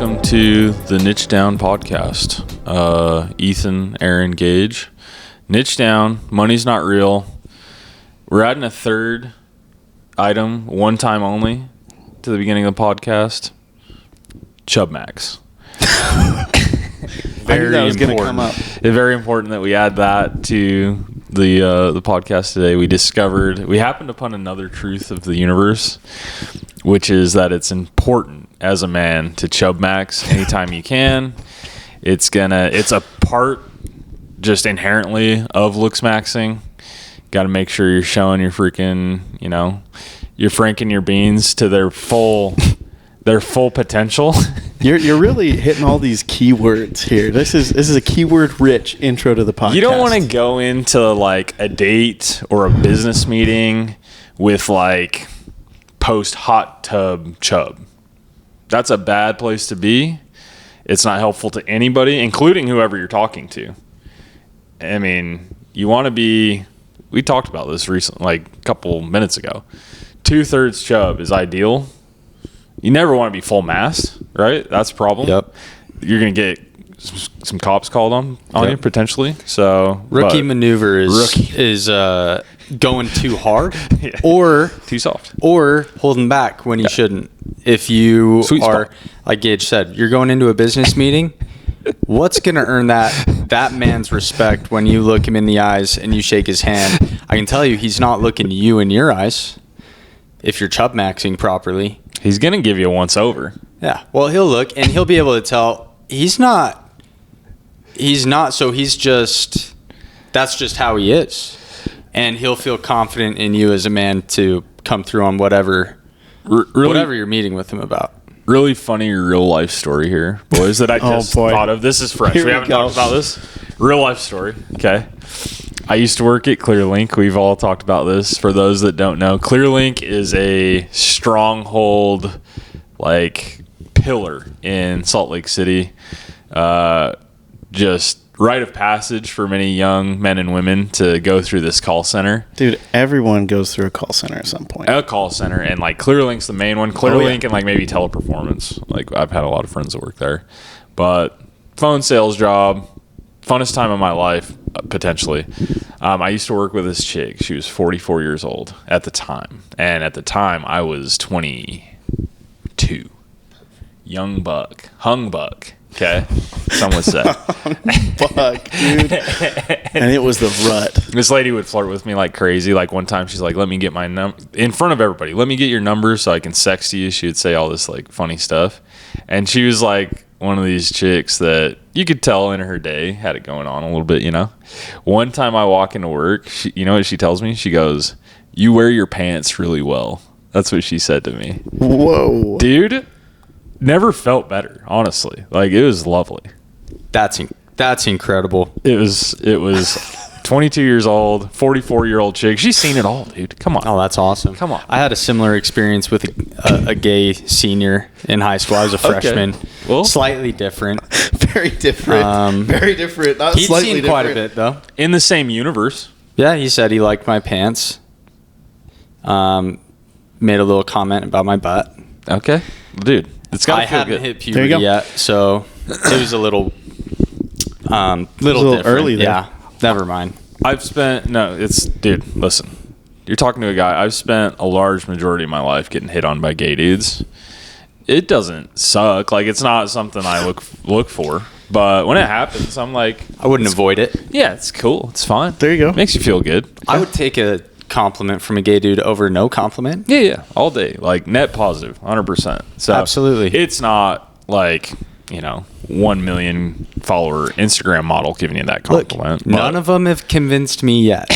welcome to the Niche Down podcast. Ethan, Aaron, Gage. Niche Down, money's not real. We're adding a third item, one time only, to the beginning of the podcast. Chub Max. Very that was going to come up. It's very important that we add that to the podcast today. We happened upon another truth of the universe, which is that it's important as a man to chub max anytime you can. It's a part just inherently of looks maxing. Got to make sure you're showing your freaking, you're franking your beans to their full potential. You're really hitting all these keywords here. This is a keyword rich intro to the podcast. You don't want to go into like a date or a business meeting with like post hot tub chub. That's a bad place to be. It's not helpful to anybody, including whoever you're talking to. I mean, you want to be, we talked about this recently, like a couple minutes ago. 2/3 chub is ideal. You never want to be full mass, right? That's a problem. Yep. You're going to get some cops called on you potentially. So rookie maneuver is going too hard or too soft or holding back when you shouldn't. If you are, like Gage said, you're going into a business meeting, what's going to earn that man's respect when you look him in the eyes and you shake his hand? I can tell you he's not looking you in your eyes if you're chub maxing properly. He's going to give you a once over. Yeah. Well, he'll look and he'll be able to tell he's not, so he's just, that's just how he is. And he'll feel confident in you as a man to come through on whatever you're meeting with him about. Really funny real life story here, boys, that I just thought of. This is fresh. We haven't talked about this. Real life story. Okay. I used to work at ClearLink. We've all talked about this. For those that don't know, ClearLink is a stronghold, like pillar in Salt Lake City. Just rite of passage for many young men and women to go through this call center. Dude, everyone goes through a call center at some point. A call center, and like ClearLink's the main one. ClearLink and like maybe Teleperformance. Like I've had a lot of friends that work there. But phone sales job, funnest time of my life, potentially. I used to work with this chick. She was 44 years old at the time. And at the time, I was 22. Young buck. Hung buck. Okay? Some would say. Buck, dude. And it was the rut. This lady would flirt with me like crazy. Like one time she's like, let me get my number. In front of everybody. Let me get your number so I can sext you. She would say all this like funny stuff. And she was like one of these chicks that you could tell in her day had it going on a little bit, One time I walk into work, you know what she tells me? She goes, "You wear your pants really well." That's what she said to me. Whoa. Dude, never felt better, honestly. Like, it was lovely. That's incredible. It was 22 years old, 44-year-old chick. She's seen it all, dude. Come on. Oh, that's awesome. Come on. I had a similar experience with a gay senior in high school. I was a freshman. Okay. Well, slightly different. Very different. Very different. Not he'd slightly seen different. quite a bit, though. in the same universe. Yeah, he said he liked my pants. Made a little comment about my butt. Okay. Dude, it's got to feel I hadn't good. hit puberty yet, so it was a little different. Early there. Yeah, never mind. Dude, listen. You're talking to a guy. I've spent a large majority of my life getting hit on by gay dudes. It doesn't suck. Like, it's not something I look for. But when it happens, I'm like, I wouldn't avoid it. yeah, it's cool. It's fine. There you go. Makes you feel good. I would take a compliment from a gay dude over no compliment. Yeah, all day. Like, net positive, 100%. So Absolutely. It's not like, 1 million follower Instagram model giving you that compliment. Look, none of them have convinced me yet.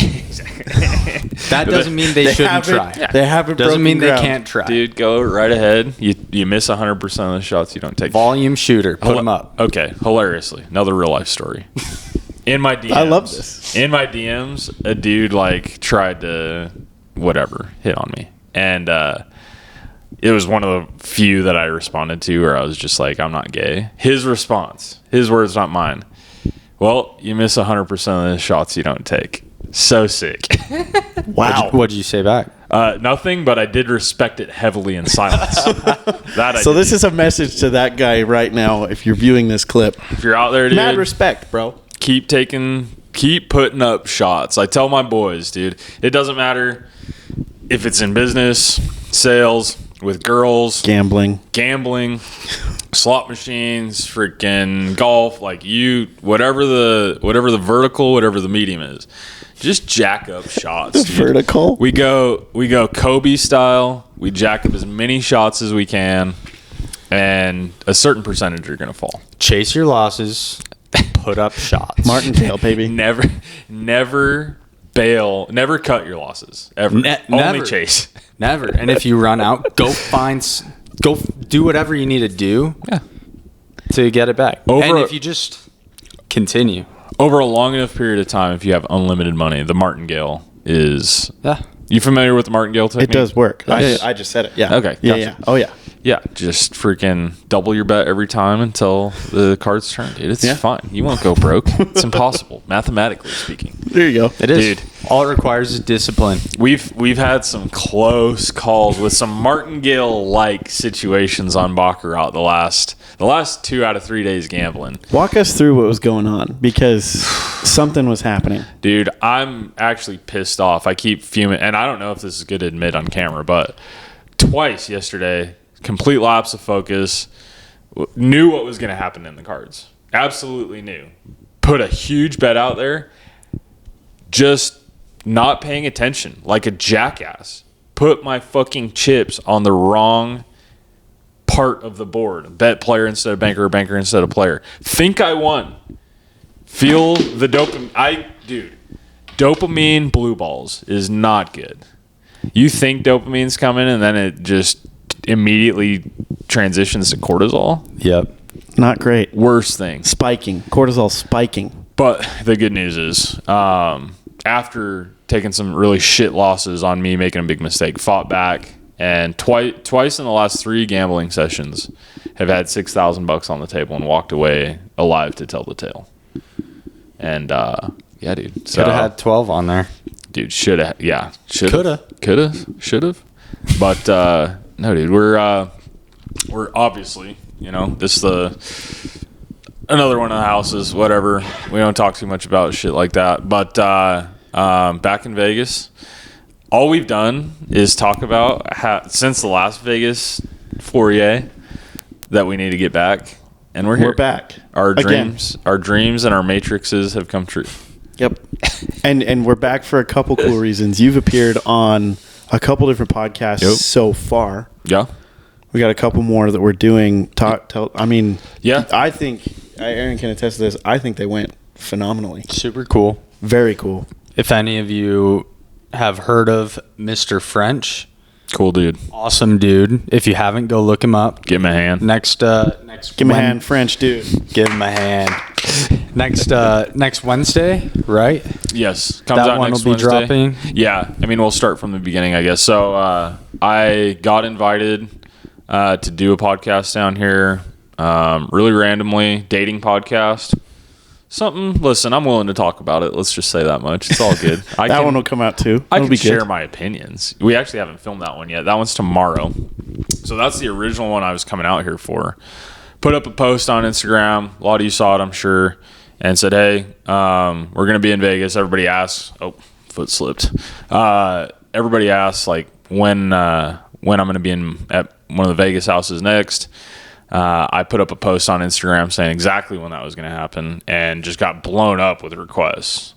That doesn't mean they shouldn't try. They haven't. Doesn't mean ground. they can't try. Dude, go right ahead. You miss 100% of the shots you don't take. Volume shooter. Put them up. Okay, hilariously. Another real life story. In my DMs. I love this. In my DMs, a dude like tried to hit on me. And it was one of the few that I responded to where I was just like, I'm not gay. His response, his words, not mine. Well, you miss 100% of the shots you don't take. So sick. Wow. What'd you say back? Nothing, but I did respect it heavily in silence. This is a message to that guy right now. If you're viewing this clip, if you're out there, dude, mad respect, bro. Keep putting up shots. I tell my boys, dude, it doesn't matter if it's in business, sales, with girls, gambling, slot machines, freaking golf, like whatever the vertical, whatever the medium is. Just jack up shots. Dude. Vertical. We go Kobe style. We jack up as many shots as we can, and a certain percentage are gonna fall. Chase your losses. Put up shots. Martingale, baby. Never bail. Never cut your losses. Ever. Only never. chase. Never. And if you run out, go do whatever you need to do. Yeah. To get it back. And if you just continue. Over a long enough period of time, if you have unlimited money, the martingale is... Yeah. You familiar with the martingale technique? It does work. Nice. I just said it. Yeah. Okay. Yeah, Gotcha. yeah. Oh, yeah. Yeah, just freaking double your bet every time until the cards turn, dude. It's fine. You won't go broke. It's impossible, mathematically speaking. There you go. It is. Dude, all it requires is discipline. We've had some close calls with some martingale-like situations on baccarat the last 2 out of 3 days gambling. Walk us through what was going on, because something was happening. Dude, I'm actually pissed off. I keep fuming, and I don't know if this is good to admit on camera, but twice yesterday, complete lapse of focus, knew what was going to happen in the cards. Absolutely knew. Put a huge bet out there, just not paying attention like a jackass. Put my fucking chips on the wrong part of the board. Bet player instead of banker, or banker instead of player. Think I won. Feel the dopamine. Dopamine blue balls is not good. You think dopamine's coming, and then it just immediately transitions to cortisol. Yep. Not great. Worst thing. Spiking. Cortisol spiking. But the good news is, after taking some really shit losses on me making a big mistake, fought back, and twice in the last 3 gambling sessions have had $6,000 on the table and walked away alive to tell the tale. And yeah, dude. So, could have had 12 on there. Dude, should have. Yeah, should have. Should have. But no, dude. We're obviously, this is another one of the houses. Whatever. We don't talk too much about shit like that. But back in Vegas, all we've done is talk about since the last Vegas foray that we need to get back, and we're here. We're back. Our dreams and our matrices have come true. Yep. And we're back for a couple cool reasons. You've appeared on a couple different podcasts so far. Yeah. We got a couple more that we're doing. Yeah. I think Aaron can attest to this. I think they went phenomenally. Super cool. Very cool. If any of you have heard of Mr. French, cool dude. Awesome dude. If you haven't, go look him up. Give him a hand. Next give him a hand, French dude. Give him a hand. Next Wednesday, right? Yes. Comes out next Wednesday. That one will be dropping. Yeah. We'll start from the beginning, I guess. So I got invited to do a podcast down here, really randomly, dating podcast. Listen, I'm willing to talk about it. Let's just say that much. It's all good. That one will come out too. I can share my opinions. We actually haven't filmed that one yet. That one's tomorrow. So that's the original one I was coming out here for. Put up a post on Instagram. A lot of you saw it, I'm sure, and said, hey, we're going to be in Vegas. Everybody asks. Oh, foot slipped. Everybody asks, when I'm going to be at one of the Vegas houses next. I put up a post on Instagram saying exactly when that was going to happen, and just got blown up with requests.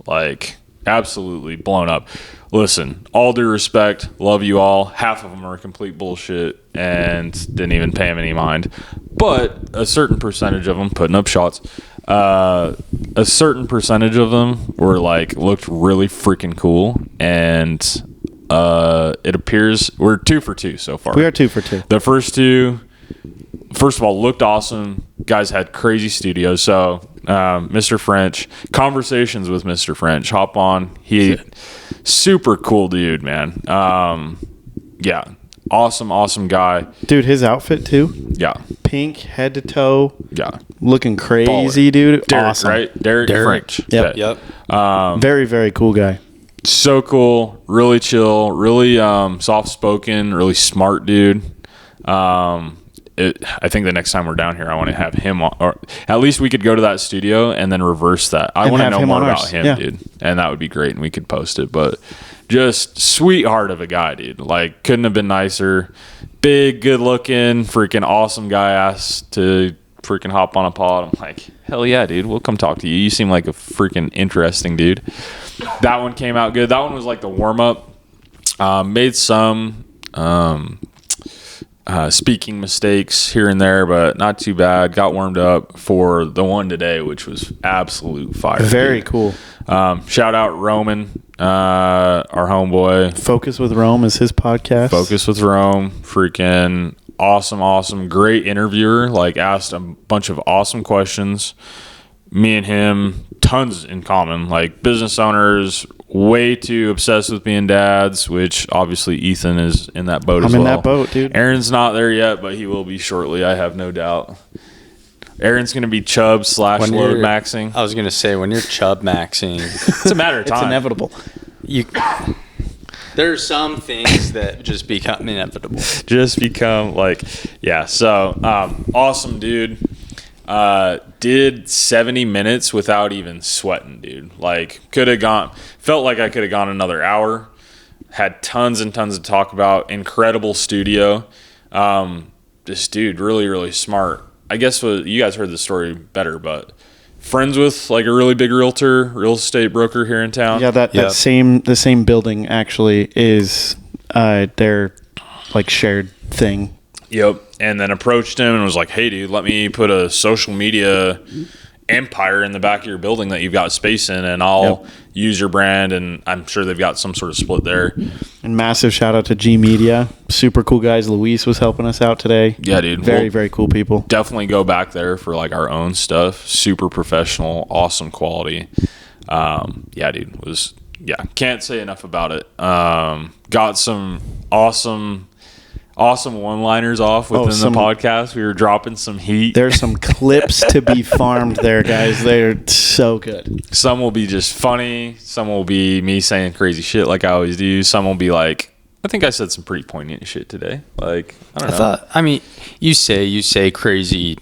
Absolutely blown up. Listen, all due respect, love you all. Half of them are complete bullshit and didn't even pay them any mind. But a certain percentage of them putting up shots. A certain percentage of them were looked really freaking cool, and it appears we're 2 for 2 so far. We are 2 for 2. The first 2. First of all, looked awesome. Guys had crazy studios. So, Mr. French, conversations with Mr. French. Hop on. He, super cool dude, man. Yeah, awesome guy. Dude, his outfit too. Yeah, pink head to toe. Yeah, looking crazy, baller. Dude. Derek, awesome, right? Derek French. Yep. Very, very cool guy. So cool, really chill, really soft spoken, really smart dude. I think the next time we're down here, I want to have him on, or at least we could go to that studio and then reverse that. I want to know more about him, dude, and that would be great, and we could post it. But just sweetheart of a guy, dude. Like, couldn't have been nicer. Big, good looking, freaking awesome guy. Asked to freaking hop on a pod. I'm like, hell yeah, dude. We'll come talk to you. You seem like a freaking interesting dude. That one came out good. That one was like the warm up. Made some speaking mistakes here and there, but not too bad. Got warmed up for the one today, which was absolute fire. Very cool. Shout out Roman, our homeboy. Focus with Rome is his podcast. Focus with Rome. Freaking awesome. Great interviewer. Like, asked a bunch of awesome questions. Me and him, tons in common. Like, business owners, way too obsessed with being dads, which obviously Ethan is in that boat as well. I'm in that boat, dude. Aaron's not there yet, but he will be shortly. I have no doubt. Aaron's going to be chub / load maxing. I was going to say, when you're chub maxing, it's a matter of time. It's inevitable. There are some things that just become inevitable. Just become like, yeah. So, awesome, dude. Did 70 minutes without even sweating, dude. Like, felt like I could have gone another hour. Had tons and tons to talk about. Incredible studio. This dude, really, really smart. I guess you guys heard the story better, but friends with like a really big real estate broker here in town. Yeah, the same building actually is their like shared thing. Yep. And then approached him and was like, hey, dude, let me put a social media empire in the back of your building that you've got space in, and I'll use your brand. And I'm sure they've got some sort of split there. And massive shout out to G Media. Super cool guys. Luis was helping us out today. Yeah, dude. Very cool people. Definitely go back there for like our own stuff. Super professional, awesome quality. Yeah, dude. Can't say enough about it. Got some awesome one-liners off within the podcast. We were dropping some heat. There's some clips to be farmed there, guys. They're so good. Some will be just funny. Some will be me saying crazy shit like I always do. Some will be like, I think I said some pretty poignant shit today. Like, I don't know. You say crazy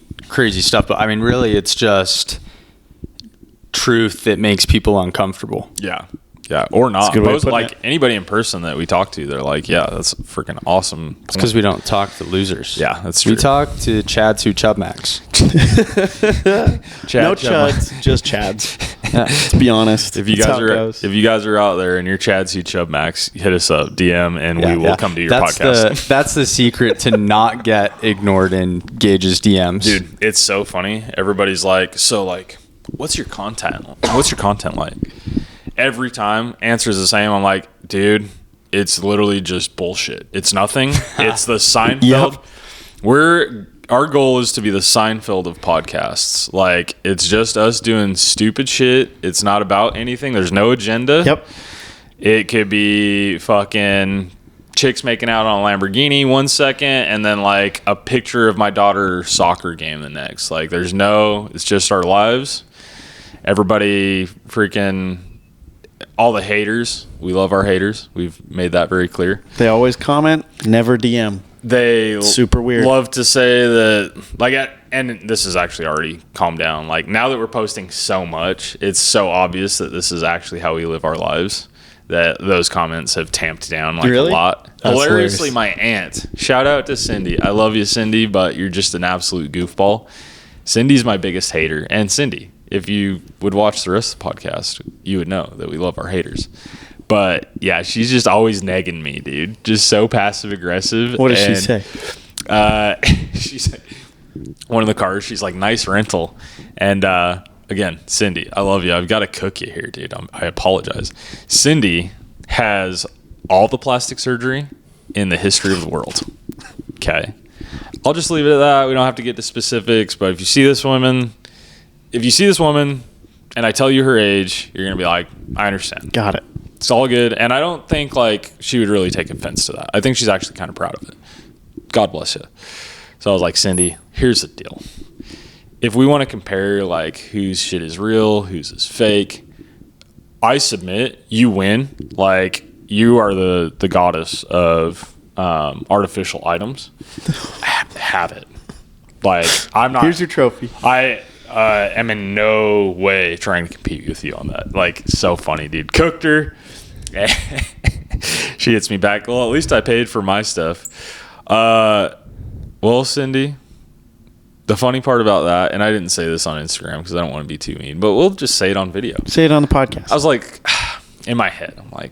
stuff, but I mean, really, it's just truth that makes people uncomfortable. Yeah. Yeah, or not. Like anybody in person that we talk to, they're like, yeah, that's freaking awesome. It's because we don't talk to losers. Yeah, that's true. We talk to Chads who chub max. No chuds, just Chads. Let's be honest. If you guys are out there and you're Chads who chub max, hit us up, DM, and we will come to your podcast. That's the secret to not get ignored in Gage's DMs. Dude, it's so funny. Everybody's like, what's your content? What's your content like? Every time, answer's the same. I'm like, dude, it's literally just bullshit. It's nothing. It's the Seinfeld. Yep. Our goal is to be the Seinfeld of podcasts. Like, it's just us doing stupid shit. It's not about anything. There's no agenda. Yep. It could be fucking chicks making out on a Lamborghini 1 second, and then like a picture of my daughter's soccer game the next. Like, it's just our lives. Everybody freaking... all the haters, we love our haters. We've made that very clear. They always comment, never DM. They super weird. Love to say that, and this is actually already calmed down. Like, now that we're posting so much, it's so obvious that this is actually how we live our lives, that those comments have tamped down a lot. That's Hilariously, hilarious. my aunt, shout out to Cindy. I love you, Cindy, but you're just an absolute goofball. Cindy's my biggest hater. And Cindy, if you would watch the rest of the podcast, you would know that we love our haters. But yeah, she's just always negging me, dude. Just so passive aggressive. What does she say? She's one of the cars. She's like, nice rental. And again, Cindy, I love you. I've got to cook you here, dude. I apologize. Cindy has all the plastic surgery in the history of the world. Okay. I'll just leave it at that. We don't have to get to specifics. But if you see this woman and I tell you her age, you're going to be like, I understand. Got it. It's all good. And I don't think like she would really take offense to that. I think she's actually kind of proud of it. God bless you. So I was like, Cindy, here's the deal. If we want to compare like whose shit is real, whose is fake, I submit, you win. Like, you are the goddess of artificial items. Have it. Like, I'm not. Here's your trophy. I am in no way trying to compete with you on that. Like, so funny, dude. Cooked her. She hits me back. Well, at least I paid for my stuff. Well, Cindy, the funny part about that, and I didn't say this on Instagram because I don't want to be too mean, but we'll just say it on video. Say it on the podcast. I was like, in my head, I'm like,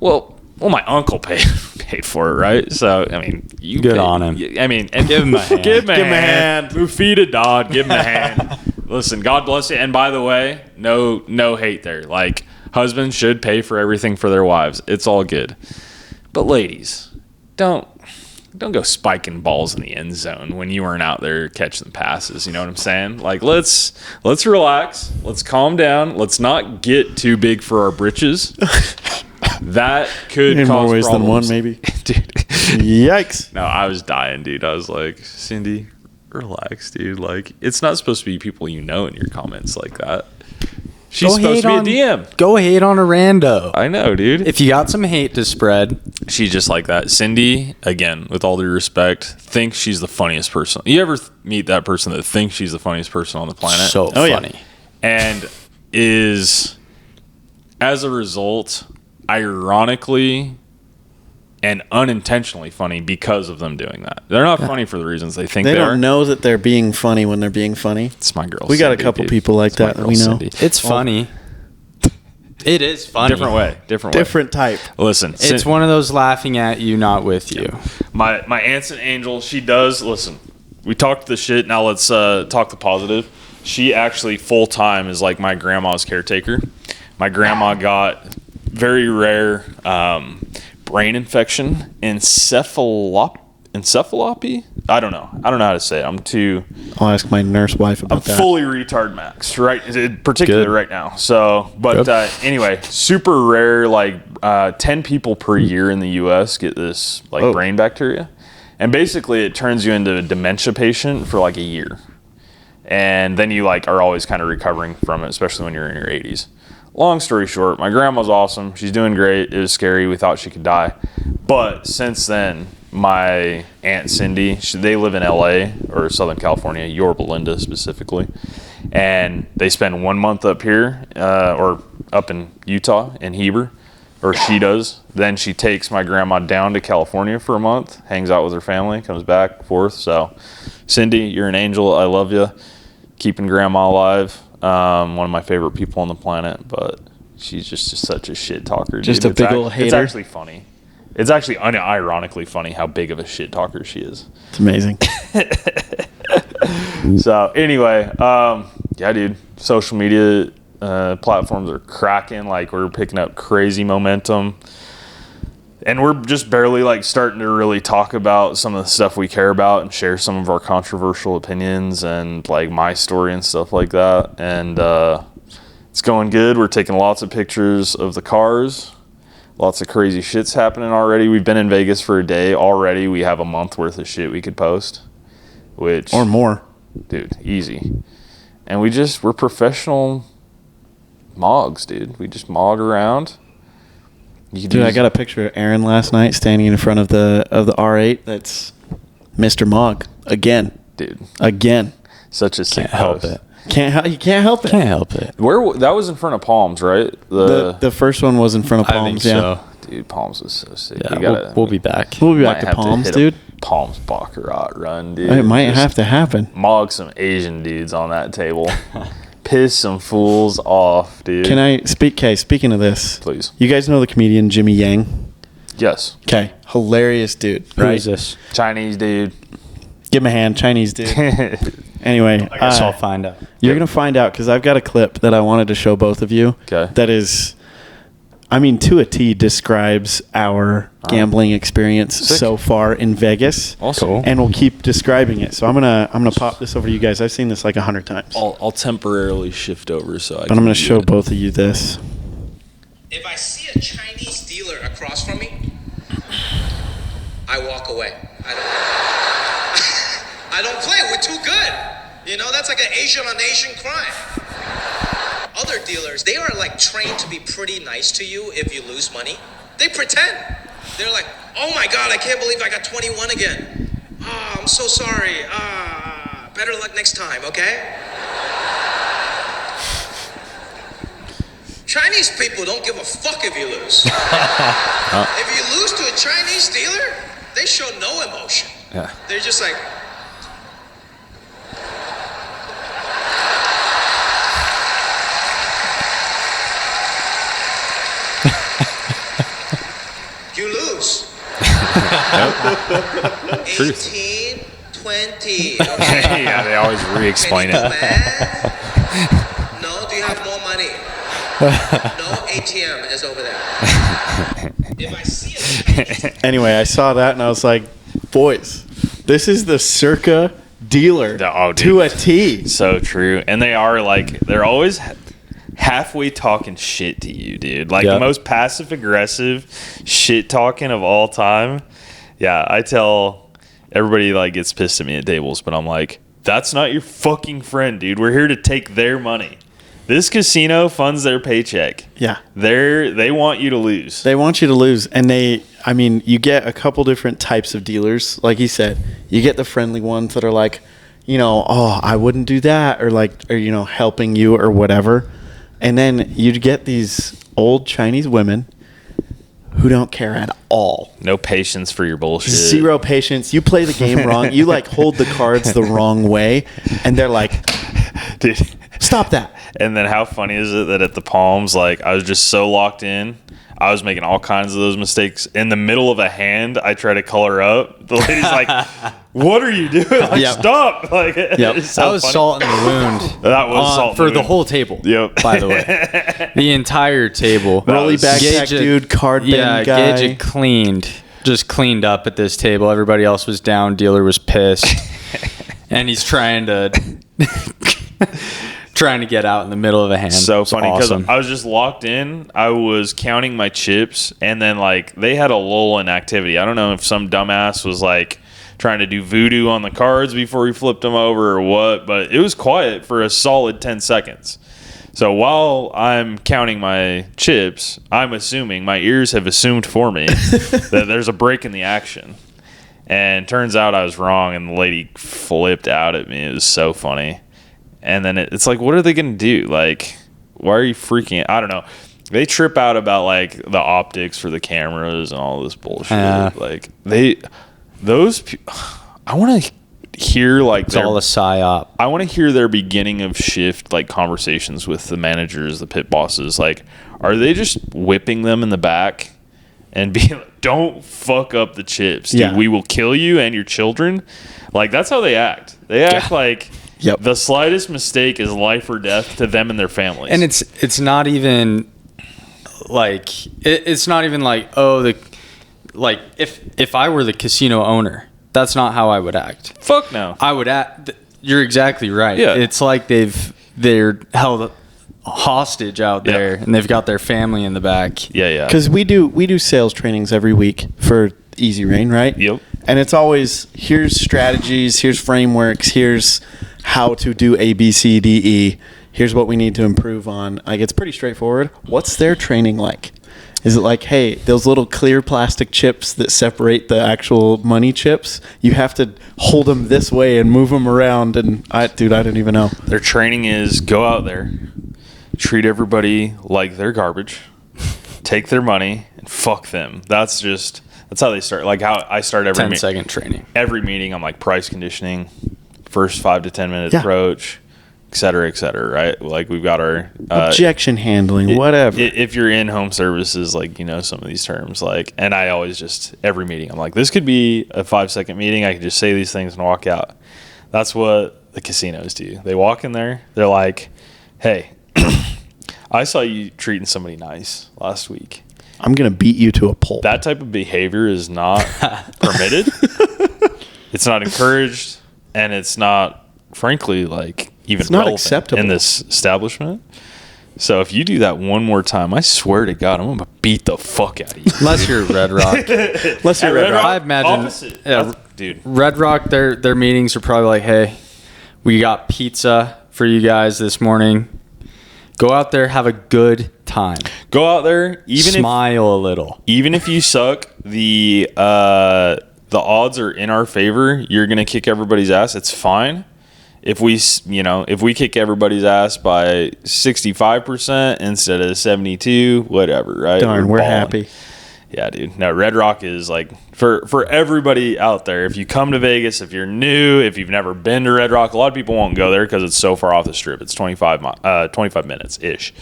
well, my uncle paid for it, right? So, I mean, you Good paid, on him. I mean, and Give him a hand. Give him a hand. Mufida Dodd, give him a hand. Listen, God bless you. And by the way, no hate there. Like, husbands should pay for everything for their wives. It's all good. But ladies, don't go spiking balls in the end zone when you aren't out there catching passes. You know what I'm saying? Like, let's relax. Let's calm down. Let's not get too big for our britches. That could in cause more ways problems. than one, maybe. Dude. Yikes. No, I was dying, dude. I was like, Cindy, relax, dude. Like, it's not supposed to be people you know in your comments like that. She's supposed to be a DM. Go hate on a rando. I know, dude. If you got some hate to spread. She's just like that. Cindy, again, with all due respect, thinks she's the funniest person. You ever meet that person that thinks she's the funniest person on the planet? So funny. Yeah. And is, as a result, ironically and unintentionally funny because of them doing that. They're not funny for the reasons they think They they don't are. know that they're being funny when they're being funny. It's my girl. We got a Cindy, couple dude. people like It's my that girl, we know. Cindy. It's funny. It is funny. Different way. Different type. Listen, It's one of those laughing at you, not with you. My Aunt Angel, she does listen. We talked the shit. Now let's talk the positive. She actually full time is like my grandma's caretaker. My grandma got very rare brain infection, encephalopathy. I don't know how to say it. I'll ask my nurse wife about that. Fully retard max, right? Particularly right now. So, but anyway, super rare. Like 10 people per year in the U.S. get this brain bacteria, and basically it turns you into a dementia patient for like a year, and then you are always kind of recovering from it, especially when you're in your 80s. Long story short, my grandma's awesome. She's doing great. It was scary. We thought she could die, but since then, my Aunt Cindy, they live in LA or Southern California, Yorba Linda specifically, and they spend 1 month up here or up in Utah in Heber, or she does. Then she takes my grandma down to California for a month, hangs out with her family, comes back, forth. So, Cindy, you're an angel. I love you. Keeping grandma alive. One of my favorite people on the planet, but she's just such a shit talker. Just dude. a big old hater. It's actually funny. It's actually unironically funny how big of a shit talker she is. It's amazing. So anyway, yeah, dude, social media platforms are cracking. Like, we're picking up crazy momentum, and we're just barely starting to really talk about some of the stuff we care about and share some of our controversial opinions and my story and stuff like that. And it's going good. We're taking lots of pictures of the cars. Lots of crazy shit's happening already. We've been in Vegas for a day already. We have a month worth of shit we could post, Or more. Dude, easy. And we're professional mogs, dude. We just mog around. Dude, I got a picture of Aaron last night standing in front of the R8. That's Mr. Mog again. Dude. Again. Such a sick Can't help post. it. You can't help it. Can't help it. Where that was in front of Palms, right? The first one was in front of I Palms. think yeah. so. Dude, Palms was so sick. Yeah, we'll be back. We'll be might back to have Palms, hit dude. a Palms Baccarat run, dude. It might Just have to happen. mog some Asian dudes on that table. Piss some fools off, dude. Can I speak? Okay, speaking of this, Please. You guys know the comedian Jimmy Yang? Yes. Okay, hilarious dude. Who Right? is this? Chinese dude. Give him a hand, Chinese dude. Anyway, I guess I'll find out. You're gonna find out because I've got a clip that I wanted to show both of you. Okay. That is, to a T, describes our gambling experience Sick. so far in Vegas. Awesome. Cool. And we'll keep describing it. So I'm gonna pop this over to you guys. I've seen this 100 times, I'll temporarily shift over so I but can I'm gonna do show it. both of you this. If I see a Chinese dealer across from me, I walk away. I don't play. We're too good. That's like an Asian on Asian crime. other dealers, they are like trained to be pretty nice to you if you lose money. They pretend. They're like, oh my God, I can't believe I got 21 again. Oh, I'm so sorry. Better luck next time, okay? Chinese people don't give a fuck if you lose. If you lose to a Chinese dealer, they show no emotion. Yeah. They're just like, you lose. 18, 20. Okay. Yeah, they always re-explain Can you it. do math? No, do you have more money? No, ATM is over there. If I see it. Anyway, I saw that and I was like, boys, this is the Circa dealer to a T. So true. And they are like, they're always halfway talking shit to you, dude. Like the most passive aggressive shit talking of all time. Yeah, I tell everybody like gets pissed at me at tables, but I'm like, that's not your fucking friend, dude. We're here to take their money. This casino funds their paycheck. Yeah. They want you to lose. They want you to lose. And you get a couple different types of dealers. Like he said, you get the friendly ones that are like, oh, I wouldn't do that. Or helping you or whatever. And then you'd get these old Chinese women who don't care at all. No patience for your bullshit. Zero patience. You play the game wrong. You hold the cards the wrong way. And they're like, dude, stop that. And then how funny is it that at the Palms, like I was just so locked in, I was making all kinds of those mistakes. In the middle of a hand, I try to color up. The lady's like, "What are you doing? Like, stop!" Like, so that was funny. Salt in the wound. That was salt for the whole table. Yep. By the way, the entire table. Rolly backpack dude, card bend guy. Gage just cleaned up at this table. Everybody else was down. Dealer was pissed, and he's trying to get out in the middle of a hand. So funny because awesome. I was just locked in. I was counting my chips, and then like they had a lull in activity. I don't know if some dumbass was like trying to do voodoo on the cards before he flipped them over or what, but it was quiet for a solid 10 seconds. So while I'm counting my chips, I'm assuming, my ears have assumed for me that there's a break in the action. And turns out I was wrong, and the lady flipped out at me. It was so funny. And then it's like, what are they going to do? Like, why are you freaking out? I don't know. They trip out about, like, the optics for the cameras and all this bullshit. Like, I want to hear, like... It's all a psyop. I want to hear their beginning of shift, like, conversations with the managers, the pit bosses. Like, are they just whipping them in the back and being like, don't fuck up the chips, dude. Yeah. We will kill you and your children. Like, that's how they act. They act like... Yep. The slightest mistake is life or death to them and their families. And it's not even like it's not even like if I were the casino owner, that's not how I would act. Fuck no. I would act. You're exactly right. Yeah. It's like they're held hostage out there, and they've got their family in the back. Yeah. Because we do sales trainings every week for Easy Rain, right? Yep. And it's always, here's strategies, here's frameworks, here's how to do A, B, C, D, E. Here's what we need to improve on. Like, it's pretty straightforward. What's their training like? Is it like, hey, those little clear plastic chips that separate the actual money chips, you have to hold them this way and move them around? And I don't even know. Their training is go out there, treat everybody like they're garbage, take their money, and fuck them. That's how they start. Like how I start every 10-second training. Every meeting, I'm like price conditioning, first 5 to 10 minute approach, et cetera, right? Like we've got our objection handling, whatever. If you're in home services, like, you know, some of these terms, like, and I always just, every meeting, I'm like, this could be a 5-second meeting. I could just say these things and walk out. That's what the casinos do. They walk in there. They're like, hey, I saw you treating somebody nice last week. I'm going to beat you to a pulp. That type of behavior is not permitted. It's not encouraged. And it's not, frankly, like, even not relevant acceptable in this establishment. So if you do that one more time, I swear to God, I'm going to beat the fuck out of you. Unless you're Red Rock. Unless you're Red Rock. I imagine, opposite. Yeah, dude. Red Rock, their meetings are probably like, hey, we got pizza for you guys this morning. Go out there, have a good time. Go out there, Smile a little. Even if you suck, the odds are in our favor. You're gonna kick everybody's ass. It's fine. If we kick everybody's ass by 65% instead of 72, whatever, right? Darn, we're happy. Yeah, dude. No, Red Rock is like for everybody out there. If you come to Vegas, if you're new, if you've never been to Red Rock, a lot of people won't go there because it's so far off the strip. It's 25 minutes ish.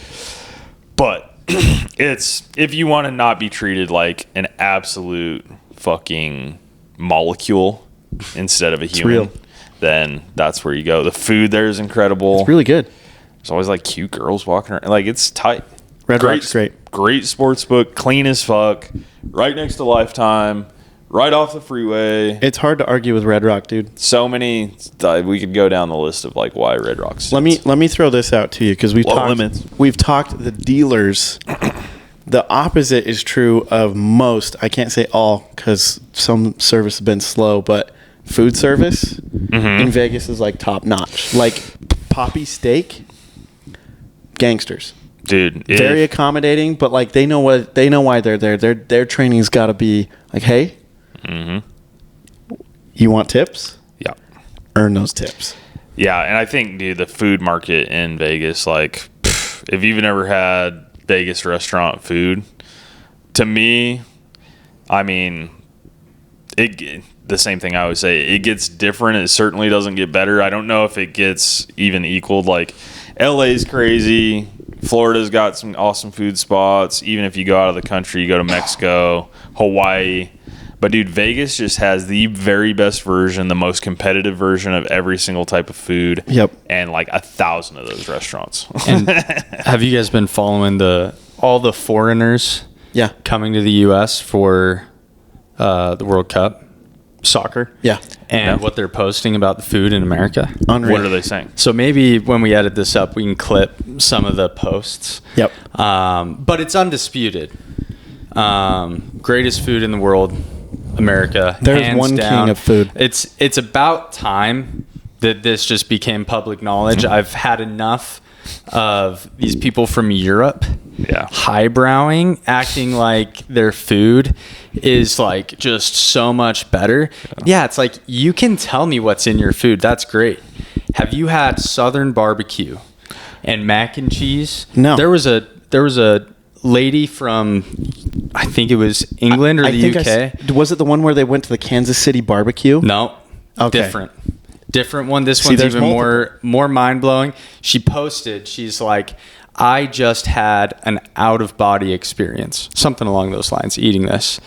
But it's if you want to not be treated like an absolute fucking molecule instead of a human, real. Then that's where you go. The food there is incredible. It's really good. There's always like cute girls walking around. Like it's tight. Red Rock's great. Great sports book, clean as fuck, right next to Lifetime, right off the freeway. It's hard to argue with Red Rock, dude. So many. We could go down the list of like why Red Rock. Let me throw this out to you because we've talked the dealers. The opposite is true of most. I can't say all because some service has been slow, but food service in Vegas is like top notch. Like Poppy Steak, gangsters. Dude, Very accommodating, but like they know why they're there. Their training's got to be like, hey, you want tips? Yeah, earn those tips. Yeah, and I think, dude, the food market in Vegas, like, if you've never had Vegas restaurant food, to me, I mean, the same thing I always say. It gets different. It certainly doesn't get better. I don't know if it gets even equaled. Like, LA's crazy. Florida's got some awesome food spots. Even if you go out of the country, you go to Mexico, Hawaii. But, dude, Vegas just has the very best version, the most competitive version of every single type of food. Yep. And, like, 1,000 of those restaurants. And have you guys been following all the foreigners coming to the U.S. for the World Cup soccer? Yeah. And what they're posting about the food in America? Unreal. What are they saying? So maybe when we edit this up, we can clip some of the posts. Yep. But it's undisputed. Greatest food in the world, America. There's hands one down. king of food. It's about time that this just became public knowledge. I've had enough of these people from Europe highbrowing, acting like their food is like just so much better. Yeah, it's like, you can tell me what's in your food. That's great. Have you had Southern barbecue and mac and cheese? No. There was a lady from, I think it was England or the UK. Was it the one where they went to the Kansas City barbecue? No. Okay. Different one. This one's even more mind-blowing. She posted, she's like, I just had an out-of-body experience. Something along those lines, eating this.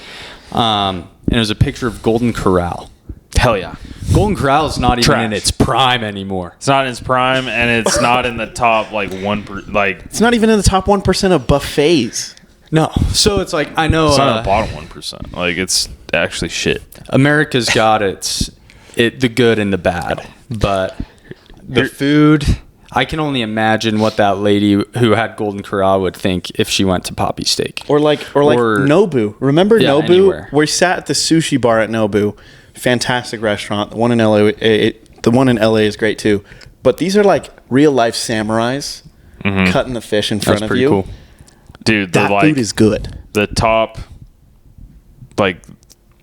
And it was a picture of Golden Corral. Hell yeah. Golden Corral is not even in its prime anymore. It's not in its prime, and it's not in the top, like, It's not even in the top 1% of buffets. No. So it's like, I know... It's not in the bottom 1%. Like, it's actually shit. America's got the good and the bad, but the food, I can only imagine what that lady who had Golden Corral would think if she went to Poppy Steak or Nobu. Remember Nobu? Anywhere. We sat at the sushi bar at Nobu. Fantastic restaurant. The one in LA, the one in LA is great too. But these are like real life samurais cutting the fish in front of you. Cool. Dude, that food is good. The top, like,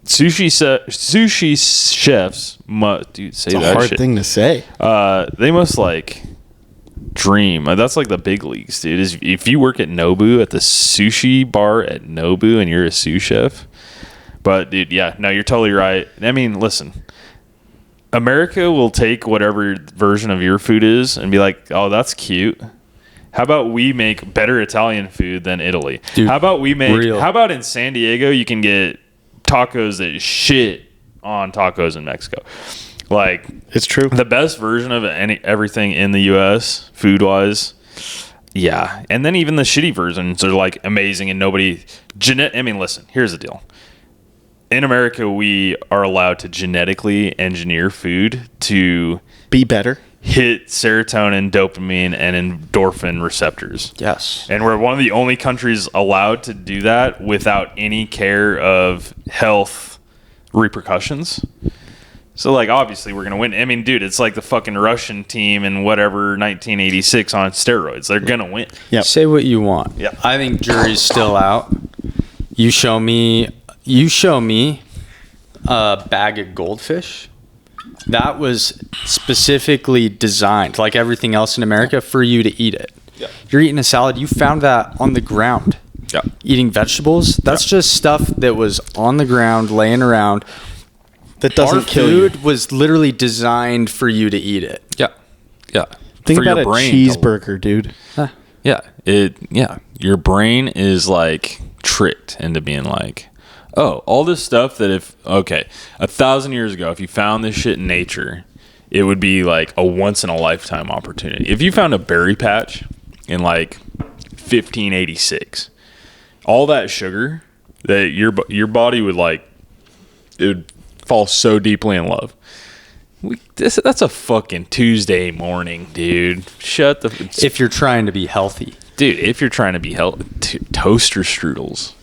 sushi chefs must, dude, say it's that a hard shit. Thing to say. They must like dream. That's like the big leagues, dude. Is if you work at Nobu, at the sushi bar at Nobu, and you're a sous chef. But dude, yeah, no, you're totally right. I mean, listen, America will take whatever version of your food is and be like, oh, that's cute. How about we make better Italian food than Italy? Dude, how about in San Diego you can get tacos that shit on tacos in Mexico? Like, it's true. The best version of everything in the US food wise. Yeah. And then even the shitty versions are like amazing and I mean, listen, here's the deal. In America, we are allowed to genetically engineer food to be better, hit serotonin, dopamine, and endorphin receptors. Yes. And we're one of the only countries allowed to do that without any care of health repercussions. So, like, obviously we're going to win. I mean, dude, it's like the fucking Russian team in whatever 1986 on steroids. They're going to win. Yep. Say what you want. Yeah. I think jury's still out. You show me a bag of goldfish that was specifically designed, like everything else in America, for you to eat it. Yeah. You're eating a salad. You found that on the ground. Yeah. Eating vegetables. That's just stuff that was on the ground, laying around. That doesn't Our kill you. food was literally designed for you to eat it. Yeah. Yeah. Think For about your a brain to- cheeseburger, dude. Yeah. Your brain is like tricked into being like, oh, all this stuff that 1,000 years ago, if you found this shit in nature, it would be like a once in a lifetime opportunity. If you found a berry patch in like 1586, all that sugar that your body would like, it would fall so deeply in love. That's a fucking Tuesday morning, dude. If you're trying to be healthy. Dude, if you're trying to be healthy, toaster strudels,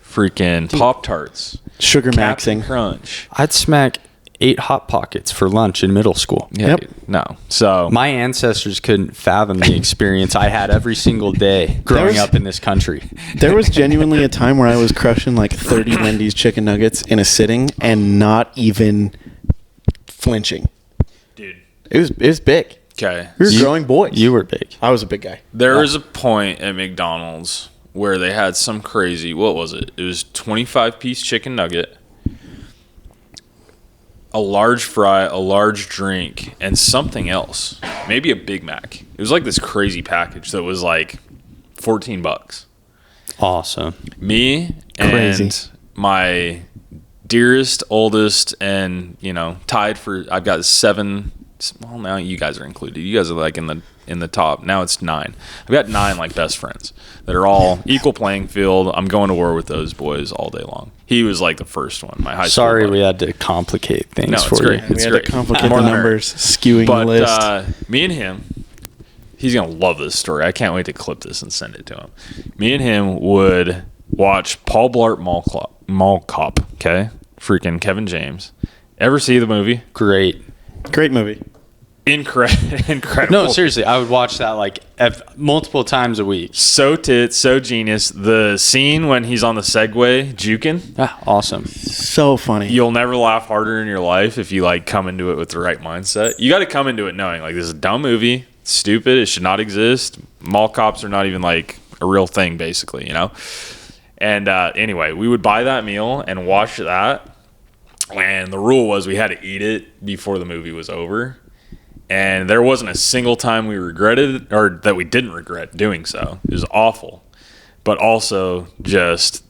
freaking Pop-Tarts, Sugar Captain maxing. Crunch. I'd smack 8 Hot Pockets for lunch in middle school. Yeah, Yep. dude, no. So My ancestors couldn't fathom the experience I had every single day growing up in this country. There was genuinely a time where I was crushing like 30 Wendy's chicken nuggets in a sitting and not even flinching. dude, It was big. okay. We were growing boys. You were big. I was a big guy. There was a point at McDonald's where they had some crazy, what was it? It was 25-piece chicken nugget, a large fry, a large drink, and something else. Maybe a Big Mac. It was like this crazy package that was like $14. Awesome. Me Crazy. and my dearest, oldest, and tied for. I've got 7. Well, now you guys are included. You guys are like in the top. Now it's 9. I've got 9 like best friends that are all equal playing field. I'm going to war with those boys all day long. He was like the first one. My high school. Sorry buddy. we had to complicate things No, it's for great. you. We It's had great. to complicate More the the merrier. numbers, skewing the list. But me and him, he's going to love this story. I can't wait to clip this and send it to him. Me and him would watch Paul Blart Mall Cop, okay? Freaking Kevin James. Ever see the movie? Great. Great movie. Incredible. No, seriously, I would watch that like multiple times a week. So tits, so genius. The scene when he's on the Segway juking, Ah, awesome. So funny. you'll never laugh harder in your life if you like come into it with the right mindset. You got to come into it knowing like this is a dumb movie, it's stupid, it should not exist. Mall cops are not even like a real thing, basically, And anyway, we would buy that meal and watch that. And the rule was we had to eat it before the movie was over. And there wasn't a single time we regretted or that we didn't regret doing so. It was awful. But also just,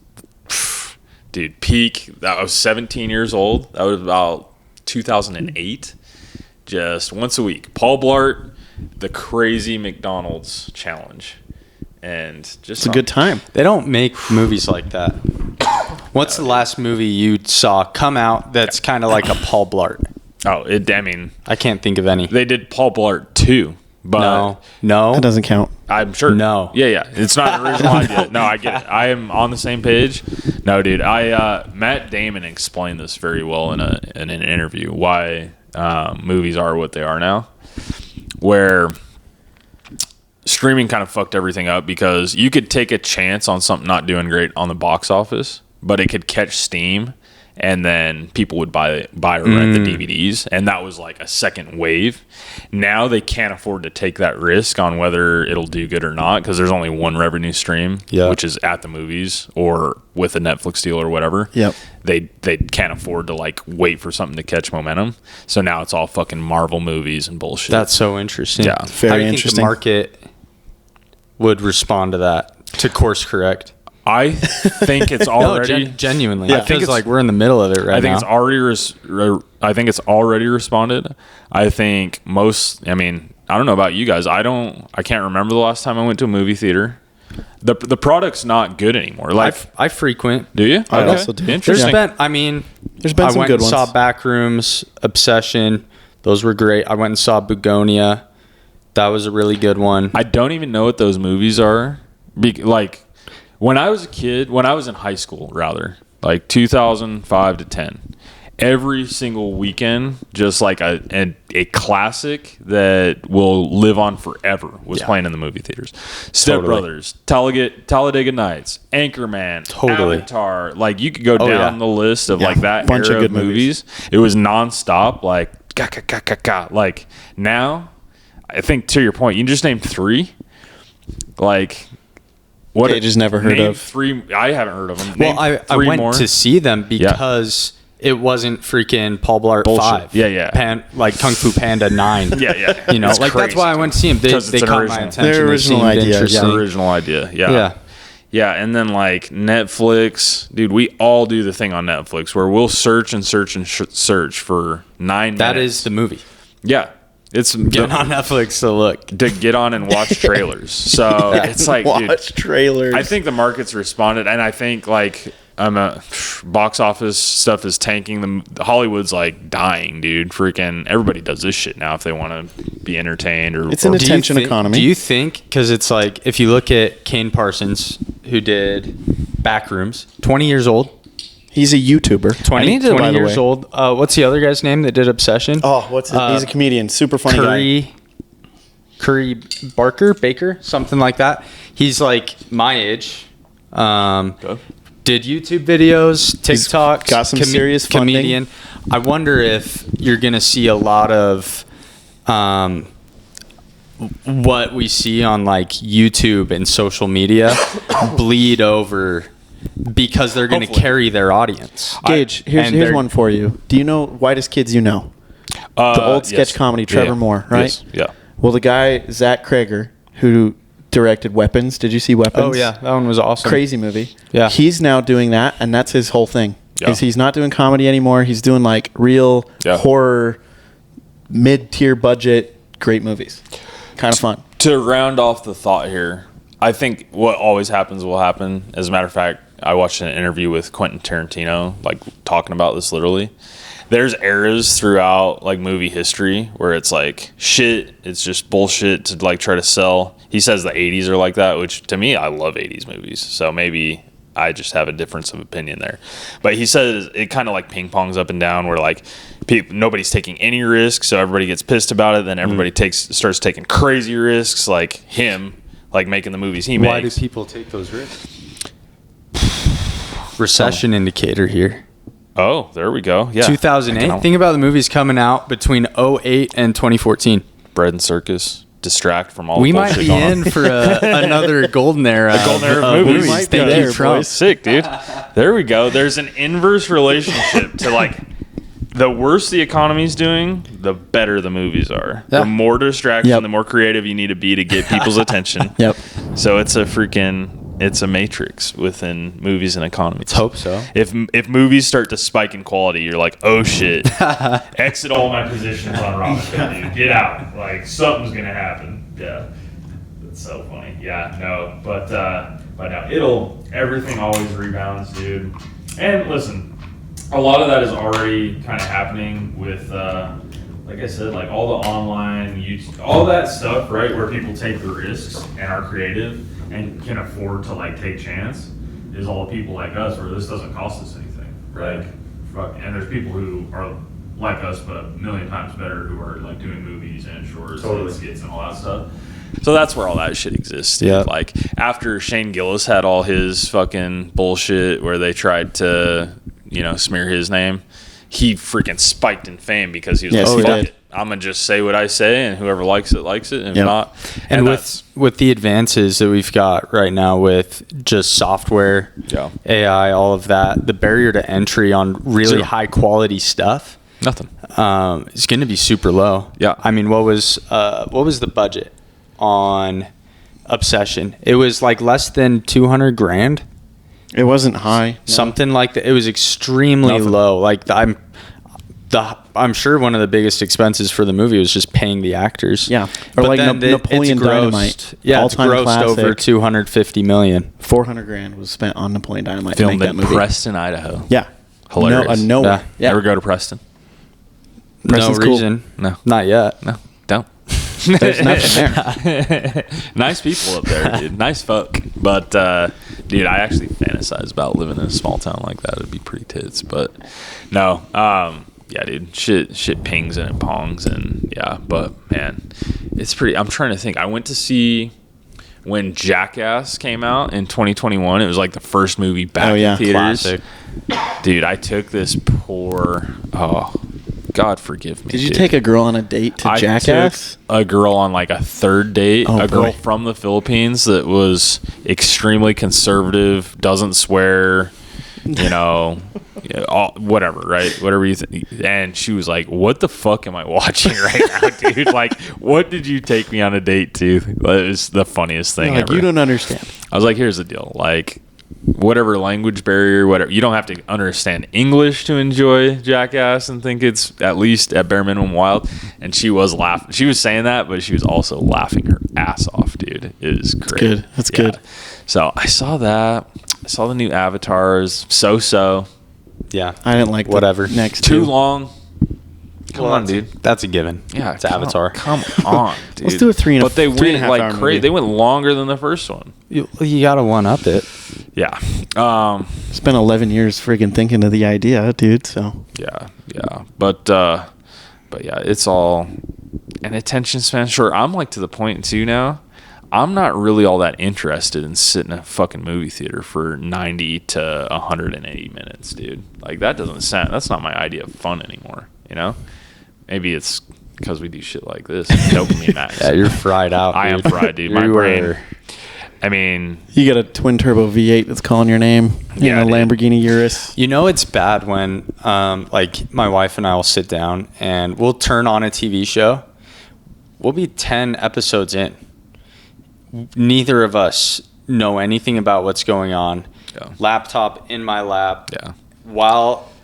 dude, peak. I was 17 years old. That was about 2008. Just once a week. Paul Blart, the crazy McDonald's challenge. And just It's a good time. They don't make movies like that. What's the last movie you saw come out that's kind of like a Paul Blart? I can't think of any. They did Paul Blart 2. But No. That doesn't count. I'm sure. No. Yeah. It's not an original idea. No, I get it. I am on the same page. No, dude. Matt Damon explained this very well in an interview why movies are what they are now, where streaming kind of fucked everything up because you could take a chance on something not doing great on the box office, but it could catch steam. And then people would buy or rent the DVDs, and that was like a second wave. Now they can't afford to take that risk on whether it'll do good or not because there's only one revenue stream, which is at the movies or with a Netflix deal or whatever. Yep. They can't afford to like wait for something to catch momentum. So now it's all fucking Marvel movies and bullshit. That's so interesting. Yeah. Very How do you interesting. think the market would respond to that? To course correct? I think it's already genuinely. Yeah, I think it's like we're in the middle of it right now. I think it's already. I think it's already responded. I think most. I mean, I don't know about you guys. I can't remember the last time I went to a movie theater. The product's not good anymore. Like I frequent. do you? I also do. Interesting. There's been There's been I some went good and saw ones. Backrooms, Obsession. Those were great. I went and saw Begonia. That was a really good one. I don't even know what those movies are. Like when I was a kid, when I was in high school, rather, like 2005 to 10, every single weekend, just like a classic that will live on forever was playing in the movie theaters. Step Brothers, Talladega Nights, Anchorman, Avatar. Like, you could go down the list of like that bunch era of good movies. It was nonstop. Like, like now, I think to your point, you just named 3. Like, what? I just never heard of 3. I haven't heard of them. Well, I went to see them because it wasn't freaking Paul Blart Bullshit. 5. Yeah. Like Kung Fu Panda 9. Yeah. You know, It's like crazy. that's why I went to see them. They caught my attention. Their original They seemed idea. interesting. Original idea. Yeah. And then like Netflix, dude, we all do the thing on Netflix where we'll search for 9 minutes. That is the movie. Yeah. It's Get on Netflix to look. to get on and watch trailers. So it's like, dude, watch trailers. I think the market's responded, and I think like box office stuff is tanking. Hollywood's like dying, dude. Freaking everybody does this shit now if they want to be entertained or. It's an attention economy. Do you think, because it's like, if you look at Kane Parsons, who did Backrooms, 20 years old. He's a YouTuber. 20 years old. What's the other guy's name that did Obsession? Oh, what's it? He's a comedian. Super funny guy. Curry Baker, something like that. He's like my age. Did YouTube videos, TikToks. He's got some serious funding. Comedian. I wonder if you're going to see a lot of what we see on like YouTube and social media bleed over because they're going to carry their audience. Gage, here's one for you. Do you know Whitest Kids You Know? The old sketch comedy, Trevor Moore, right? Yes. Yeah. Well, the guy, Zach Krager, who directed Weapons. Did you see Weapons? Oh, yeah. That one was awesome. Crazy movie. Yeah. He's now doing that, and that's his whole thing. Yeah. He's not doing comedy anymore. He's doing like real horror, mid-tier budget, great movies. Kind of fun. To round off the thought here, I think what always happens will happen. As a matter of fact, I watched an interview with Quentin Tarantino, like talking about this literally. There's eras throughout like movie history where it's like shit, it's just bullshit to like try to sell. He says the 80s are like that, which to me, I love 80s movies. So maybe I just have a difference of opinion there. But he says it kind of like ping pongs up and down where like nobody's taking any risks, so everybody gets pissed about it. Then everybody starts taking crazy risks, like him, like making the movies he makes. Why do people take those risks? Recession indicator here. Oh, there we go. Yeah. 2008. Think about the movies coming out between 2008 and 2014. Bread and Circus. Distract from all we the might be in for another golden era. A golden era of movies. might be Thank there, you, Trump. boys. Sick, dude. There we go. There's an inverse relationship to like the worse the economy's doing, the better the movies are. Yeah. The more distraction, the more creative you need to be to get people's attention. Yep. So it's a matrix within movies and economy. Let's hope so. If movies start to spike in quality, you're like, oh shit, exit all my positions on Robinhood, dude. Get out. Like something's gonna happen. Yeah, that's so funny. Yeah, no, but no, everything always rebounds, dude. And listen, a lot of that is already kind of happening with, like I said, like all the online, YouTube, all that stuff, right, where people take the risks and are creative and can afford to like take chance is all people like us where this doesn't cost us anything. Like, fuck, and there's people who are like us but a million times better who are like doing movies and shorts and skits and all that stuff. So that's where all that shit exists. Yeah. Like after Shane Gillis had all his fucking bullshit where they tried to, smear his name, he freaking spiked in fame because he was like, fuck it. I'm going to just say what I say, and whoever likes it, likes it. And if not. And with the advances that we've got right now with just software, AI, all of that, the barrier to entry on really high quality stuff, nothing. Is going to be super low. Yeah. I mean, what was the budget on Obsession? It was like less than $200,000. It wasn't high. No. Something like that. It was extremely low. Like I'm sure one of the biggest expenses for the movie was just paying the actors. Yeah. Or but like then Napoleon Dynamite. Yeah, it's grossed classic. over $250 million. $400,000 was spent on Napoleon Dynamite Filmed to make in that movie. Preston, Idaho. Yeah. Hilarious. Nowhere. Yeah. Ever go to Preston? Preston's no reason. Cool. No. Not yet. No, don't. There's nothing there. Nice people up there, dude. Nice folk. But Dude, I actually fantasize about living in a small town like that. It'd be pretty tits, but no. Yeah, dude, shit pings and it pongs, and yeah, but man, it's pretty. I'm trying to think. I went to see when Jackass came out in 2021. It was like the first movie back in theaters. Classic. Dude, I took this poor. Oh, God forgive me. Did you dude. take a girl on a date to Jackass? I took a girl on like a third date. Oh, a girl boy. from the Philippines that was extremely conservative, doesn't swear, whatever, right? Whatever you think. And she was like, "What the fuck am I watching right now, dude? Like, what did you take me on a date to?" It was the funniest thing ever. You don't understand. I was like, "Here's the deal. Like, whatever language barrier, whatever, you don't have to understand English to enjoy Jackass and think it's at least at bare minimum wild." And she was laughing. She was saying that, but she was also laughing her ass off, dude. It was great. good. That's good. So I saw that. I saw the new Avatars. So. Yeah. I didn't like whatever. The next Too two. long. Come on, dude. That's a given. Yeah, it's Avatar. Come on, dude. Let's do a 3 and a But they three and a went half like hour crazy. movie. They went longer than the first one. You gotta one up it. Yeah. Spent 11 years friggin' thinking of the idea, dude. So Yeah. But yeah, it's all an attention span. Sure, I'm like to the point too now. I'm not really all that interested in sitting in a fucking movie theater for 90 to 180 minutes, dude. Like that doesn't sound. That's not my idea of fun anymore. Maybe it's because we do shit like this. Dopamine max. Yeah, you're fried out. I am dude. fried, dude. My You brain. are- I mean, you got a twin turbo V8 that's calling your name in Yeah, a dude. Lamborghini Urus. You know it's bad when like my wife and I will sit down and we'll turn on a TV show. We'll be 10 episodes in. Neither of us know anything about what's going on. Yeah. Laptop in my lap. yeah.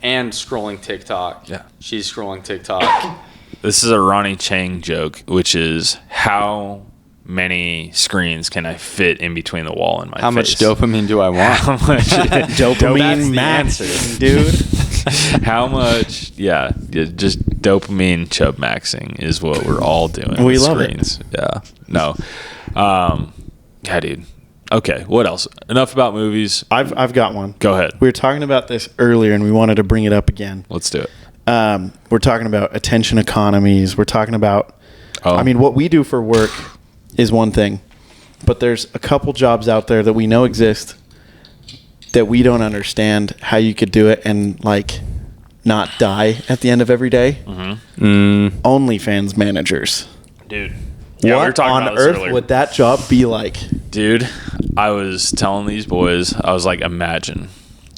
And scrolling TikTok. Yeah. She's scrolling TikTok. This is a Ronnie Chang joke, which is how many screens can I fit in between the wall and my How face? much dopamine do I want? How much That's Dopamine the max, answer. dude. How much? Yeah, just dopamine chub maxing is what we're all doing. We with love it. screens. Yeah. No. Yeah, dude. Okay. What else? Enough about movies. I've got one. Go ahead. We were talking about this earlier, and we wanted to bring it up again. Let's do it. We're talking about attention economies. We're talking about, Oh. I mean, what we do for work is one thing, but there's a couple jobs out there that we know exist that we don't understand how you could do it and like not die at the end of every day. OnlyFans managers. Dude. Yeah, we were What talking on about this earth earlier. would that job be like? Dude, I was telling these boys, I was like, imagine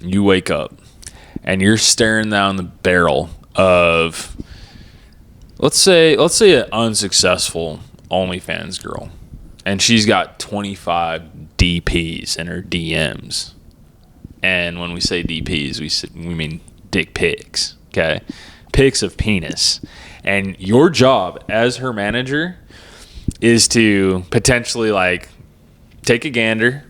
you wake up and you're staring down the barrel of, let's say an unsuccessful OnlyFans girl, and she's got 25 DPs in her DMs. And when we say DPs, we mean dick pics, okay? Pics of penis. And your job as her manager is to potentially like take a gander,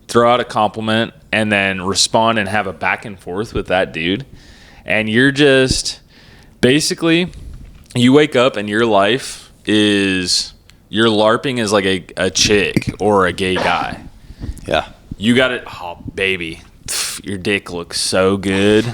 throw out a compliment, and then respond and have a back and forth with that dude. And you're just basically, you wake up and your life is, you're LARPing as like a chick or a gay guy. Yeah. You got it. Oh, baby. Your dick looks so good.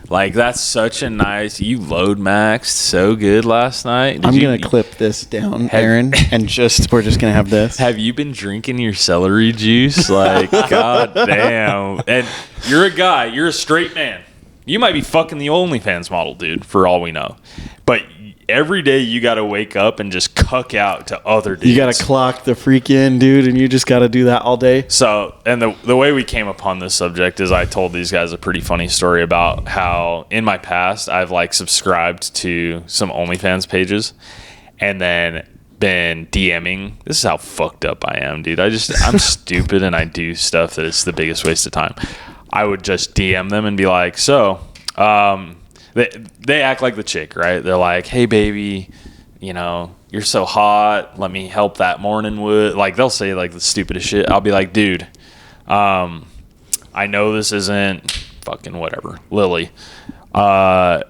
Like, that's such a nice, you load maxed so good last night. I'm going to clip this down, Aaron, and we're just going to have this. Have you been drinking your celery juice? Like, god damn. And you're a guy. You're a straight man. You might be fucking the OnlyFans model, dude, for all we know. But every day you got to wake up and just cuck out to other dudes. You got to clock the freak in, dude, and you just got to do that all day. So, and the way we came upon this subject is I told these guys a pretty funny story about how in my past I've like subscribed to some OnlyFans pages and then been DMing. This is how fucked up I am, dude. I'm stupid and I do stuff that is the biggest waste of time. I would just DM them and be like, so, they act like the chick, right? They're like, hey, baby, you're so hot. Let me help that morning wood. Like, they'll say, like, the stupidest shit. I'll be like, dude, I know this isn't fucking whatever. Lily, I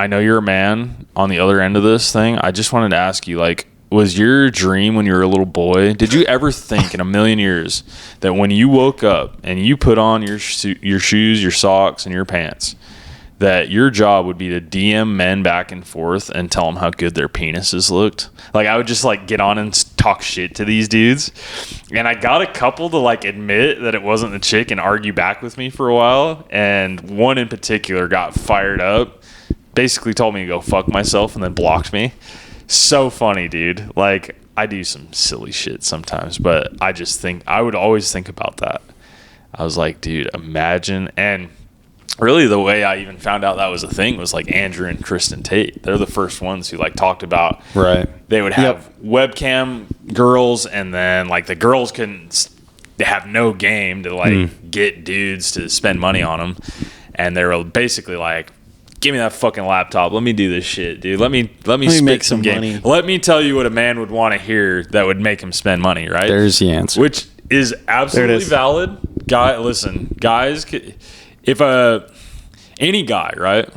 know you're a man on the other end of this thing. I just wanted to ask you, like, was your dream when you were a little boy? Did you ever think in a million years that when you woke up and you put on your shoes, your socks, and your pants, that your job would be to DM men back and forth and tell them how good their penises looked? Like, I would just like get on and talk shit to these dudes, and I got a couple to like admit that it wasn't the chick and argue back with me for a while, and one in particular got fired up, basically told me to go fuck myself, and then blocked me. So funny, dude. Like, I do some silly shit sometimes, but I would always think about that. I was like, dude, imagine. And really the way I even found out that was a thing was like Andrew and Kristen Tate. They're the first ones who like talked about, right, they would have webcam girls, and then like the girls they have no game to like get dudes to spend money on them, and they were basically like, give me that fucking laptop, let me do this shit, dude, let me make some game money. Let me tell you what a man would want to hear that would make him spend money, right? There's the answer. Which is absolutely valid. Guys, if any guy, right,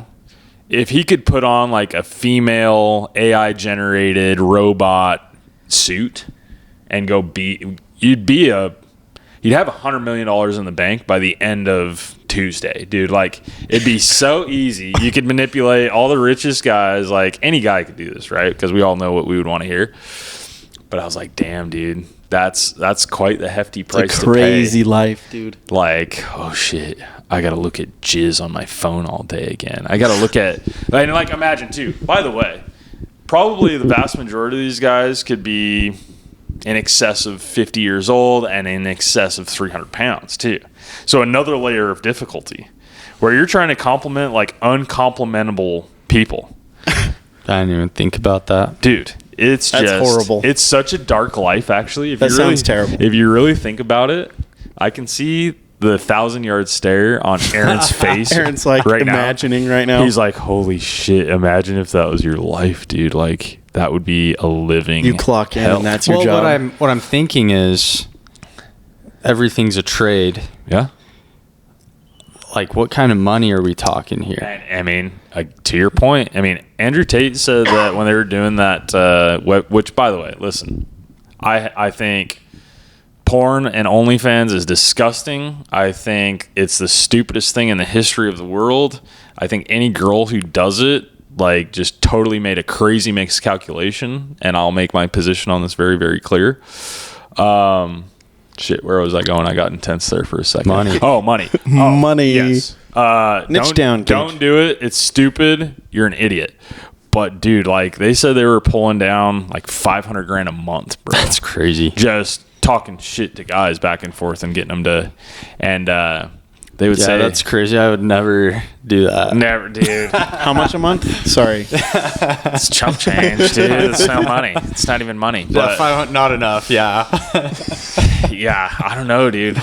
if he could put on like a female AI generated robot suit and go you'd have $100 million in the bank by the end of Tuesday, dude. Like, it'd be so easy. You could manipulate all the richest guys. Like, any guy could do this, right? Because we all know what we would want to hear. But I was like, damn, dude, that's quite the hefty price to pay. Crazy life, dude. Like, oh shit, I gotta look at jizz on my phone all day again. I gotta look at, and like, imagine too, by the way, probably the vast majority of these guys could be in excess of 50 years old and in excess of 300 pounds too. So another layer of difficulty where you're trying to compliment like uncomplimentable people. I didn't even think about that, dude. That's horrible. It's such a dark life, actually. That sounds terrible. If you really think about it, I can see the 1,000-yard stare on Aaron's face. Aaron's like imagining right now. He's like, holy shit, imagine if that was your life, dude. Like, that would be a living You clock in hell. and that's your job. What I'm thinking is everything's a trade. Yeah. Like, what kind of money are we talking here? And, I mean, to your point, I mean, Andrew Tate said that when they were doing that, which, by the way, listen, I think porn and OnlyFans is disgusting. I think it's the stupidest thing in the history of the world. I think any girl who does it, like, just totally made a crazy miscalculation, and I'll make my position on this very, very clear. Shit, where was I going? I got intense there for a second. Money. Oh, money. Oh, money. Yes. Don't do it. It's stupid. You're an idiot. But dude, like, they said they were pulling down like $500,000 a month, bro. That's crazy. Just talking shit to guys back and forth and getting them to, and they would say, that's crazy. I would never do that. Never, dude. How much a month? Sorry. It's chump change, dude. It's no money. It's not even money. But, not enough. Yeah. yeah, I don't know, dude.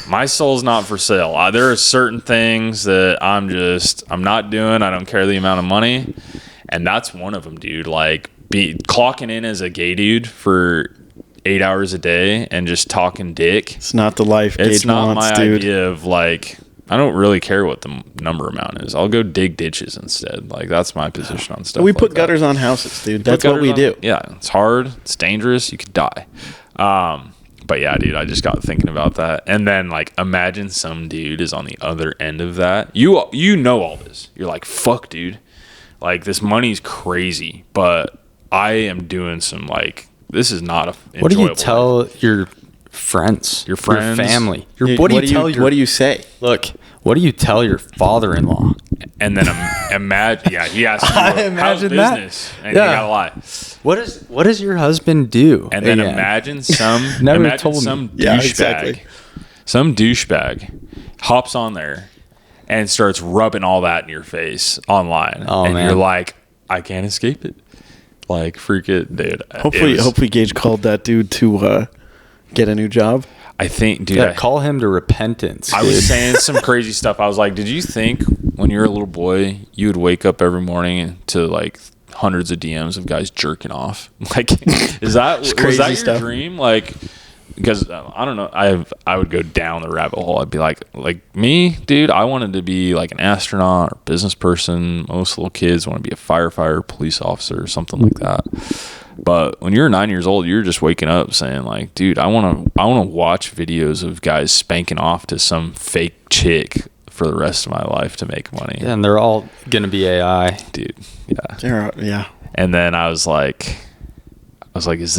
My soul's not for sale. There are certain things that I'm not doing. I don't care the amount of money. And that's one of them, dude. Like, clocking in as a gay dude for 8 hours a day and just talking dick. It's not the life Gage It's not wants, my dude. idea of, like, I don't really care what the number amount is. I'll go dig ditches instead. Like, that's my position on stuff. We like put that. gutters on houses, dude. That's what we do. Yeah, it's hard. It's dangerous. You could die. But yeah, dude, I just got thinking about that. And then, like, imagine some dude is on the other end of that. You know all this. You're like, fuck, dude. Like, this money's crazy, but I am doing some, like, this is not a enjoyable What do you tell life. your friends? Your friends? Your family? What do you say? Look, what do you tell your father-in-law? And then imagine, yeah, he asked you, how's imagine that. business? And Yeah. you gotta lie. What does your husband do? And then again? imagine some Never imagine told me. some Yeah, douchebag. exactly. Some douchebag hops on there and starts rubbing all that in your face online. Oh, and man. you're like, I can't escape it. Like, freak it, dude. Hopefully Gage called that dude to get a new job. I think, dude, Yeah, call him to repentance. I dude. was saying some crazy stuff. I was like, did you think when you were a little boy, you would wake up every morning to like hundreds of DMs of guys jerking off? Like, was that your stuff. dream? Like, because I don't know, I would go down the rabbit hole. I'd be like me, dude, I wanted to be like an astronaut or business person. Most little kids want to be a firefighter, police officer, or something like that. But when you're 9 years old, you're just waking up saying like, dude, I want to watch videos of guys spanking off to some fake chick for the rest of my life to make money. Yeah, and they're all going to be AI. Dude. Yeah. Yeah. And then I was like, is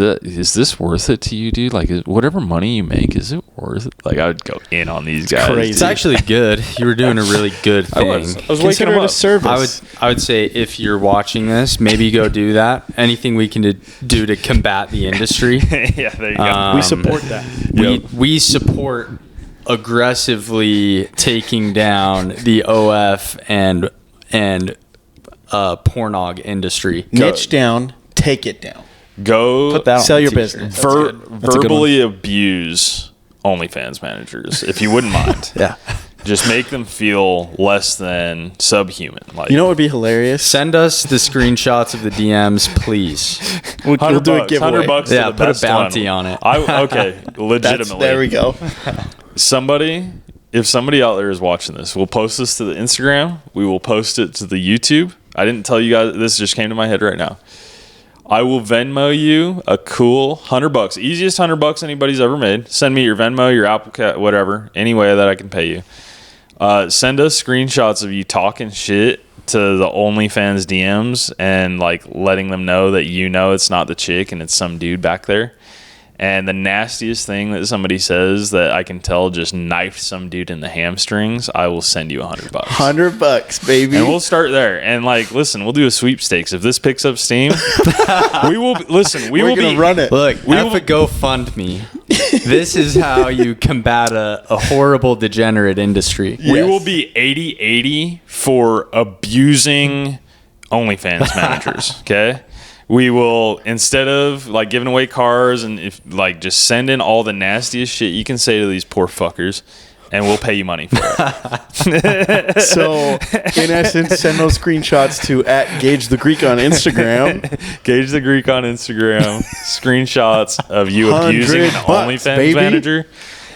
this worth it to you, dude? Like, whatever money you make, is it worth it? Like, I would go in on these guys. crazy. It's actually good. You were doing a really good thing. I was waking them Consider it a up. service. I would say if you're watching this, maybe go do that. Anything we can do to combat the industry. Yeah, there you go. We support that. We support aggressively taking down the OF and pornog industry. Niche down, take it down. Go Put that on Sell the your t-shirt. business. That's good. That's a good verbally abuse OnlyFans managers, if you wouldn't mind. Yeah. Just make them feel less than subhuman. Like, You know what would be hilarious? Send us the screenshots of the DMs, please. We'll do a $100, giveaway. $100 Yeah, to the put a best bounty one. on it. Okay, legitimately. There we go. If somebody out there is watching this, we'll post this to the Instagram. We will post it to the YouTube. I didn't tell you guys. This just came to my head right now. I will Venmo you a cool $100. Easiest $100 anybody's ever made. Send me your Venmo, your Apple Cat, whatever. Any way that I can pay you. Send us screenshots of you talking shit to the OnlyFans DMs and like letting them know that you know it's not the chick and it's some dude back there. And the nastiest thing that somebody says that I can tell just knifed some dude in the hamstrings, I will send you $100. $100, baby. And we'll start there. And like, listen, we'll do a sweepstakes. If this picks up steam, we will listen. We're gonna run it. Look, We F will- a GoFundMe. This is how you combat a horrible, degenerate industry. We Yes. will be 80-80 for abusing OnlyFans managers. Okay. We will, instead of like giving away cars and if like just send in all the nastiest shit you can say to these poor fuckers, and we'll pay you money for it. So, in essence, send those screenshots to @GageTheGreek on Instagram. Gauge the Greek on Instagram. Screenshots of you abusing an $100, OnlyFans baby. manager.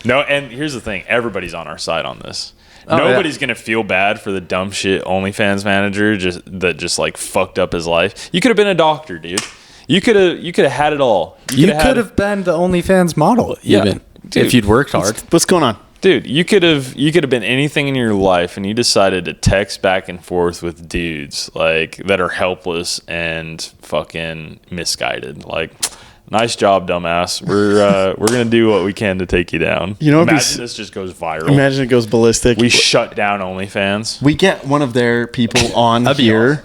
No, and here's the thing: everybody's on our side on this. Oh, Nobody's gonna feel bad for the dumb shit OnlyFans manager that like fucked up his life. You could have been a doctor, dude. You could have had it all. You could have been the OnlyFans model, Yeah, even dude. if you'd worked hard. What's going on? Dude, you could have been anything in your life, and you decided to text back and forth with dudes like that are helpless and fucking misguided. Like, nice job, dumbass. We're gonna do what we can to take you down. You know, it'd be imagine this just goes viral. Imagine it goes ballistic. We shut down OnlyFans. We get one of their people on That'd be here.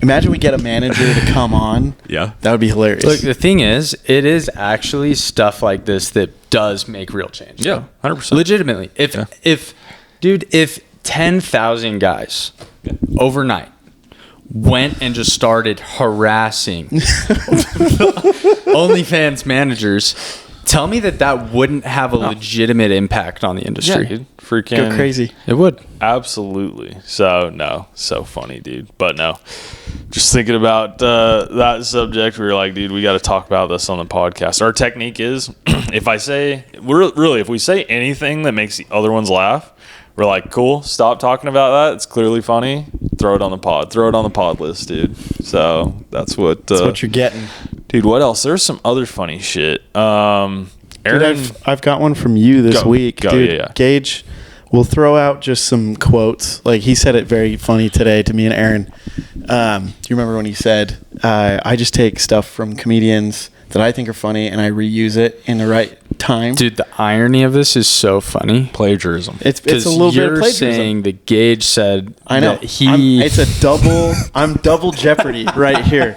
Imagine we get a manager to come on. Yeah. That would be hilarious. Look, the thing is, it is actually stuff like this that does make real change. Yeah, 100%. Legitimately. If 10,000 guys overnight went and just started harassing OnlyFans managers, tell me that wouldn't have a legitimate impact on the industry. dude. Freaking Go crazy. It would. Absolutely. So funny, dude. But no, just thinking about that subject, we were like, dude, we got to talk about this on the podcast. Our technique is, if we say anything that makes the other ones laugh, we're like, cool, stop talking about that. It's clearly funny. Throw it on the pod. Throw it on the pod list, dude. So that's what you're getting. Dude, what else? There's some other funny shit. Aaron, Dude, I've got one from you this Go. week. Go, Dude, yeah. Gage, we'll throw out just some quotes. Like, he said it very funny today to me and Aaron. Do you remember when he said, I just take stuff from comedians that I think are funny and I reuse it in the right time? Dude, the irony of this is so funny. plagiarism. It's a little bit of you're plagiarism. saying that Gage said I know. that I'm double jeopardy right here.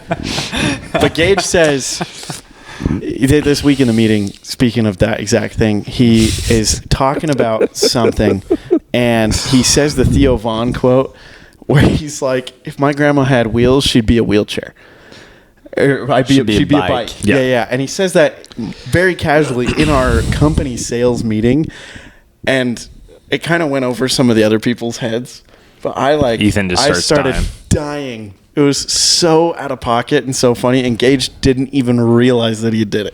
But Gage says, this week in the meeting, speaking of that exact thing, he is talking about something, and he says the Theo Von quote, where he's like, if my grandma had wheels, she'd be a wheelchair. Or she'd be a bike. Yeah. And he says that very casually in our company sales meeting, and it kind of went over some of the other people's heads. But Ethan just starts started dying. It was so out of pocket and so funny, and Gage didn't even realize that he did it.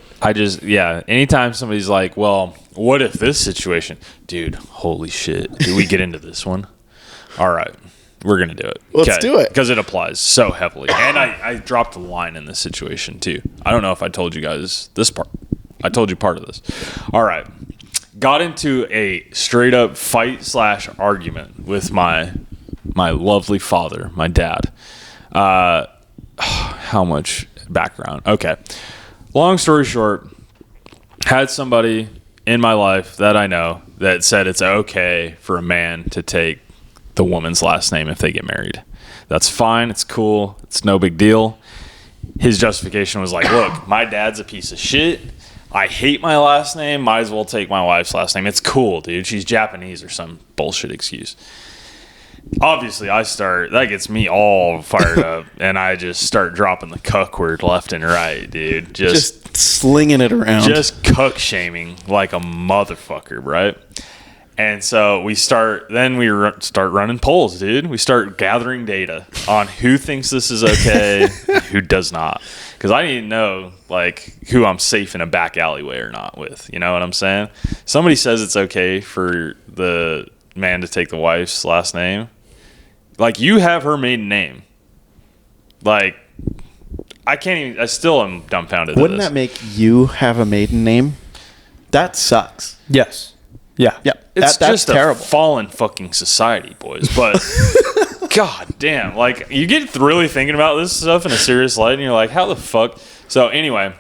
Anytime somebody's like, well, what if this situation? Dude, holy shit. Do we get into this one? All right. We're going to do it. Let's do it. Because it applies so heavily. And I dropped a line in this situation, too. I don't know if I told you guys this part. I told you part of this. All right. Got into a straight-up fight/argument with my lovely father, my dad. How much background? Okay. Long story short, had somebody in my life that I know that said it's okay for a man to take the woman's last name if they get married. That's fine. It's cool. It's no big deal. His justification was like, look, my dad's a piece of shit. I hate my last name. Might as well take my wife's last name. It's cool, dude. She's Japanese or some bullshit excuse. Obviously, that gets me all fired up, and I just start dropping the cuck word left and right, dude. Just slinging it around. Just cuck shaming like a motherfucker, right? And so we start running polls, dude. We start gathering data on who thinks this is okay and who does not. Because I need to know, like, who I'm safe in a back alleyway or not with. You know what I'm saying? Somebody says it's okay for the man to take the wife's last name. Like, you have her maiden name. Like, I still am dumbfounded. Wouldn't that make you have a maiden name? That sucks. Yes. Yeah. Yeah. It's that's just terrible. a fallen fucking society, boys. But god damn, like, you get really thinking about this stuff in a serious light, and you're like, how the fuck? So anyway,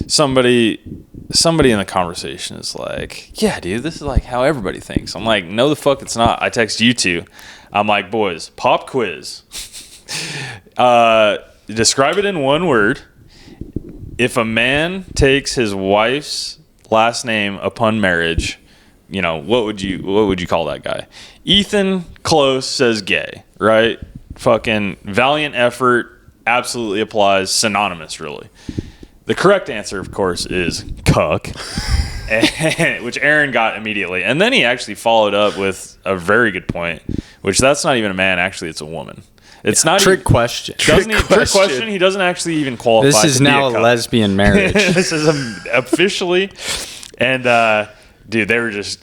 somebody in the conversation is like, yeah, dude, this is like how everybody thinks. I'm like, no, the fuck, it's not. I text you two. I'm like, boys, pop quiz. Describe it in one word. If a man takes his wife's last name upon marriage, you know, what would you call that guy? Ethan Close says gay, right? Fucking valiant effort absolutely applies, synonymous really. The correct answer, of course, is cuck, which Aaron got immediately. And then he actually followed up with a very good point, which that's not even a man, actually it's a woman. It's not trick question. Trick question. He doesn't actually even qualify. This is now a lesbian marriage. This is officially, and dude,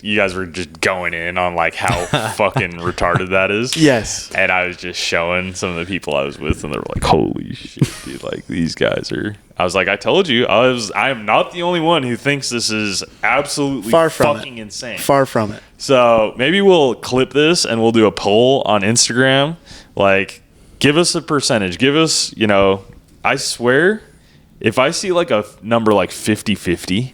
you guys were just going in on like how fucking retarded that is. Yes. And I was just showing some of the people I was with, and they were like, "Holy shit, dude! Like these guys are." I was like, "I told you, I am not the only one who thinks this is absolutely fucking insane." Far from it. So maybe we'll clip this and we'll do a poll on Instagram, like. Give us a percentage. Give us, I swear, if I see like a number like 50-50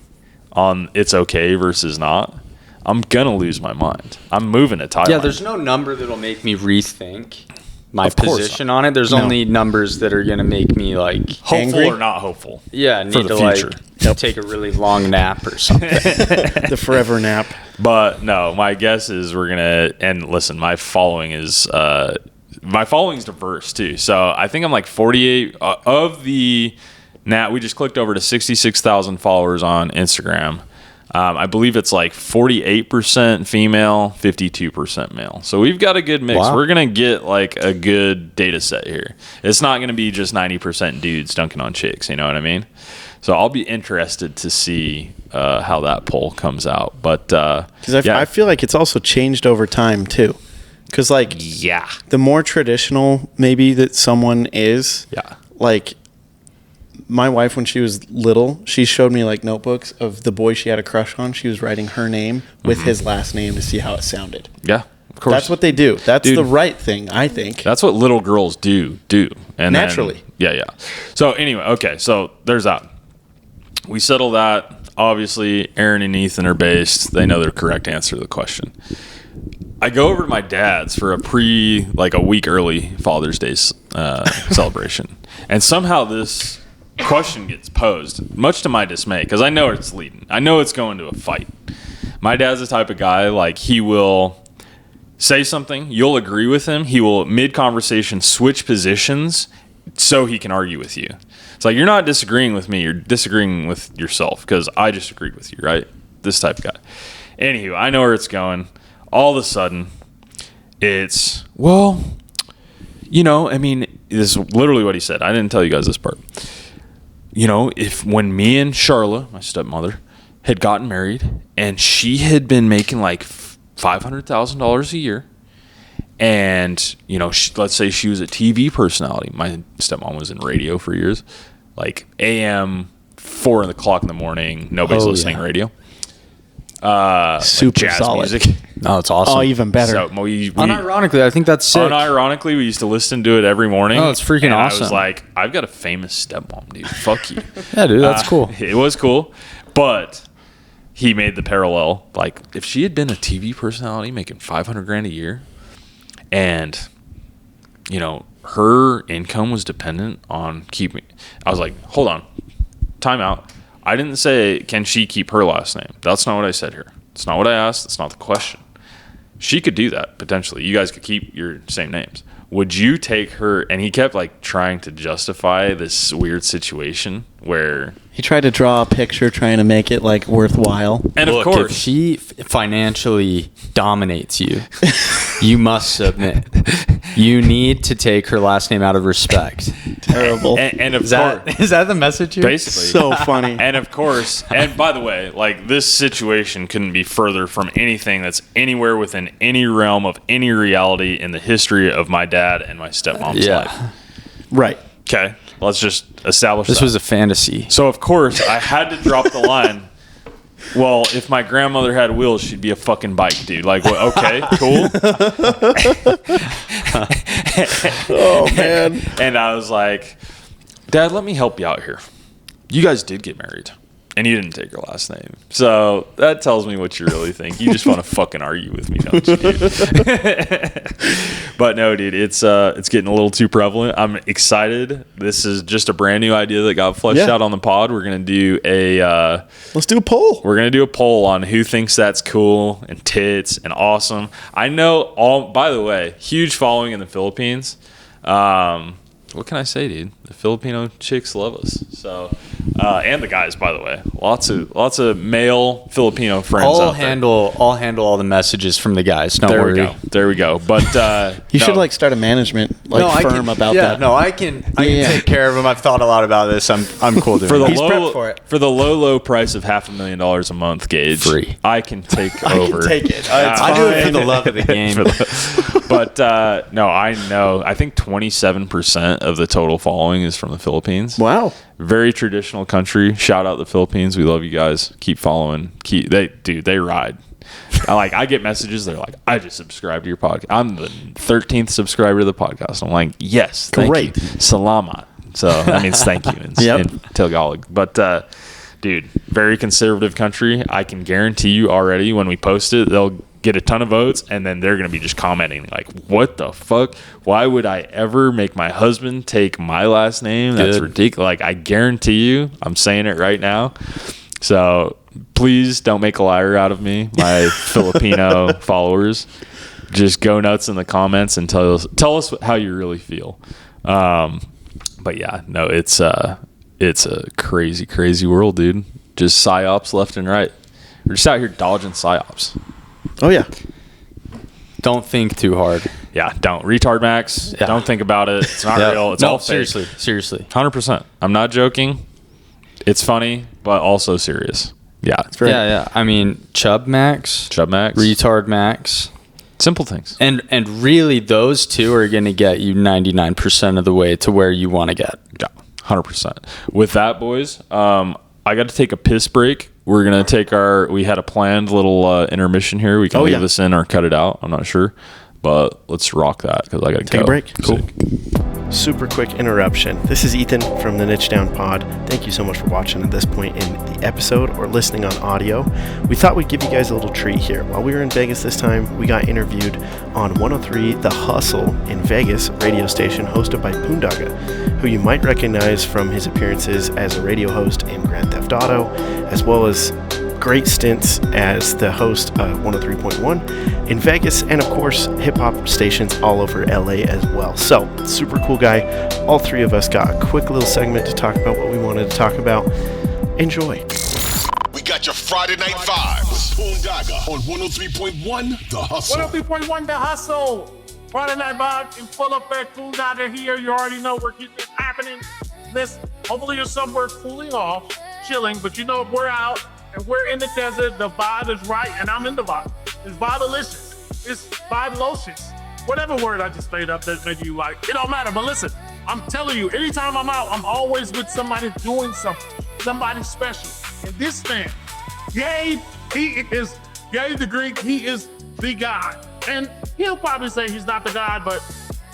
on it's okay versus not, I'm going to lose my mind. I'm moving to Thailand. Yeah, there's no number that'll make me rethink my position on it. There's only numbers that are going to make me like hopeful angry or not hopeful. Yeah, need to future. Like take a really long nap or something. The forever nap. But no, my guess is we're going to, and listen, my following is diverse too. So I think I'm like 48 of the we just clicked over to 66,000 followers on Instagram. I believe it's like 48% female, 52% male. So we've got a good mix. Wow. We're going to get like a good data set here. It's not going to be just 90% dudes dunking on chicks. You know what I mean? So I'll be interested to see how that poll comes out. But because I feel like it's also changed over time too. Because, like, the more traditional maybe that someone is, like, my wife, when she was little, she showed me, like, notebooks of the boy she had a crush on. She was writing her name with his last name to see how it sounded. Yeah, of course. That's what they do. That's the right thing, I think. That's what little girls do. And naturally. Yeah. So, anyway, okay, so there's that. We settle that. Obviously, Aaron and Ethan are based. They know the correct answer to the question. I go over to my dad's for a week early Father's Day celebration. And somehow this question gets posed, much to my dismay, because I know it's leading. I know it's going to a fight. My dad's the type of guy, like, he will say something, you'll agree with him, he will, mid-conversation, switch positions so he can argue with you. It's like, you're not disagreeing with me, you're disagreeing with yourself, because I just agreed with you, right? This type of guy. Anywho, I know where it's going. All of a sudden, it's, this is literally what he said. I didn't tell you guys this part. When me and Charla, my stepmother, had gotten married, and she had been making like $500,000 a year. And, you know, let's say she was a TV personality. My stepmom was in radio for years. Like AM, 4 o'clock in the morning, nobody's listening to radio. Super jazz solid. music. Oh, it's awesome. Oh, even better. So we Unironically, I think that's sick. unironically, we used to listen to it every morning. Oh, it's freaking and awesome. I was like, I've got a famous stepmom, dude. Fuck you. Yeah, dude, that's cool. It was cool. But he made the parallel. Like, if she had been a TV personality making $500,000 a year, and, you know, her income was dependent on keeping. I was like, hold on, time out. I didn't say, can she keep her last name? That's not what I said here. It's not what I asked. That's not the question. She could do that, potentially. You guys could keep your same names. Would you take her? And he kept, like, trying to justify this weird situation where... He tried to draw a picture trying to make it, like, worthwhile. And Look, of course... if she financially dominates you, you must submit. You need to take her last name out of respect. Terrible. And of Is course... that the message here? Basically. So funny. And of course, and by the way, like, this situation couldn't be further from anything that's anywhere within any realm of any reality in the history of my dad and my stepmom's life. Right. Okay, let's just establish This that. was a fantasy. So of course I had to drop the line. Well, if my grandmother had wheels, she'd be a fucking bike, dude. Like, what, okay, cool. Oh, man. And I was like, Dad, let me help you out here. You guys did get married, and you didn't take her last name. So that tells me what you really think. You just want to fucking argue with me, don't you, dude? But no, dude, it's getting a little too prevalent. I'm excited. This is just a brand new idea that got fleshed out on the pod. We're going to do Let's do a poll. We're going to do a poll on who thinks that's cool and tits and awesome. I know by the way, huge following in the Philippines. What can I say, dude? The Filipino chicks love us. So, and the guys, by the way, lots of male Filipino friends. I'll handle all the messages from the guys. Don't worry. There we go. But You should, like, start a management firm about that. No, I can take care of them. I've thought a lot about this. I'm cool doing for the it. He's prepped for it. for the low price of $500,000 a month, Gage, Free. I can take over. take it. I do it for the love of the game. But no, I know. I think 27% of the total following is from the Philippines. Wow. Very traditional country. Shout out the Philippines. We love you guys. Keep following. They ride. I get messages. They're like, I just subscribed to your podcast. I'm the 13th subscriber to the podcast. I'm like, yes, thank Great. you. Salamat. So that means thank you in Tagalog. But dude, very conservative country. I can guarantee you already when we post it, they'll get a ton of votes, and then they're going to be just commenting like, what the fuck? Why would I ever make my husband take my last name? That's ridiculous. Like, I guarantee you, I'm saying it right now. So please don't make a liar out of me, my Filipino followers. Just go nuts in the comments and tell us how you really feel. But yeah, no, it's a crazy, crazy world, dude. Just psyops left and right. We're just out here dodging psyops. Oh, yeah. Don't think too hard. Yeah, don't. Retard Max. Yeah. Don't think about it. It's not real. It's all fake. Seriously. 100%. I'm not joking. It's funny, but also serious. Yeah. Yeah. I mean, Chub Max. Retard Max. Simple things. And really, those two are going to get you 99% of the way to where you want to get. Yeah, 100%. With that, boys, I got to take a piss break. We're going to take we had a planned little intermission here. We can leave this in or cut it out. I'm not sure. But let's rock that because I got to take a break. Cool. Super quick interruption. This is Ethan from the Niche Down Pod. Thank you so much for watching at this point in the episode or listening on audio. We thought we'd give you guys a little treat here. While we were in Vegas this time, we got interviewed on 103 The Hustle in Vegas radio station hosted by Poondaga, who you might recognize from his appearances as a radio host in Grand Theft Auto, as well as great stints as the host of 103.1 in Vegas, and of course hip-hop stations all over LA as well. So, super cool guy. All three of us got a quick little segment to talk about what we wanted to talk about. Enjoy. We got your Friday Night Vibes. Poondaga on 103.1 The Hustle. 103.1 The Hustle. Friday Night Vibes in full effect. Poondaga here. You already know we're keeping it happening. Hopefully you're somewhere cooling off, chilling, but you know if we're out and we're in the desert, the vibe is right, and I'm in the vibe. It's Vibelicious. It's Vibelocious. Whatever word I just made up that made you like, it don't matter. But listen, I'm telling you, anytime I'm out, I'm always with somebody doing something, somebody special. And this man, Gabe, Gabe the Greek, he is the guy. And he'll probably say he's not the guy, but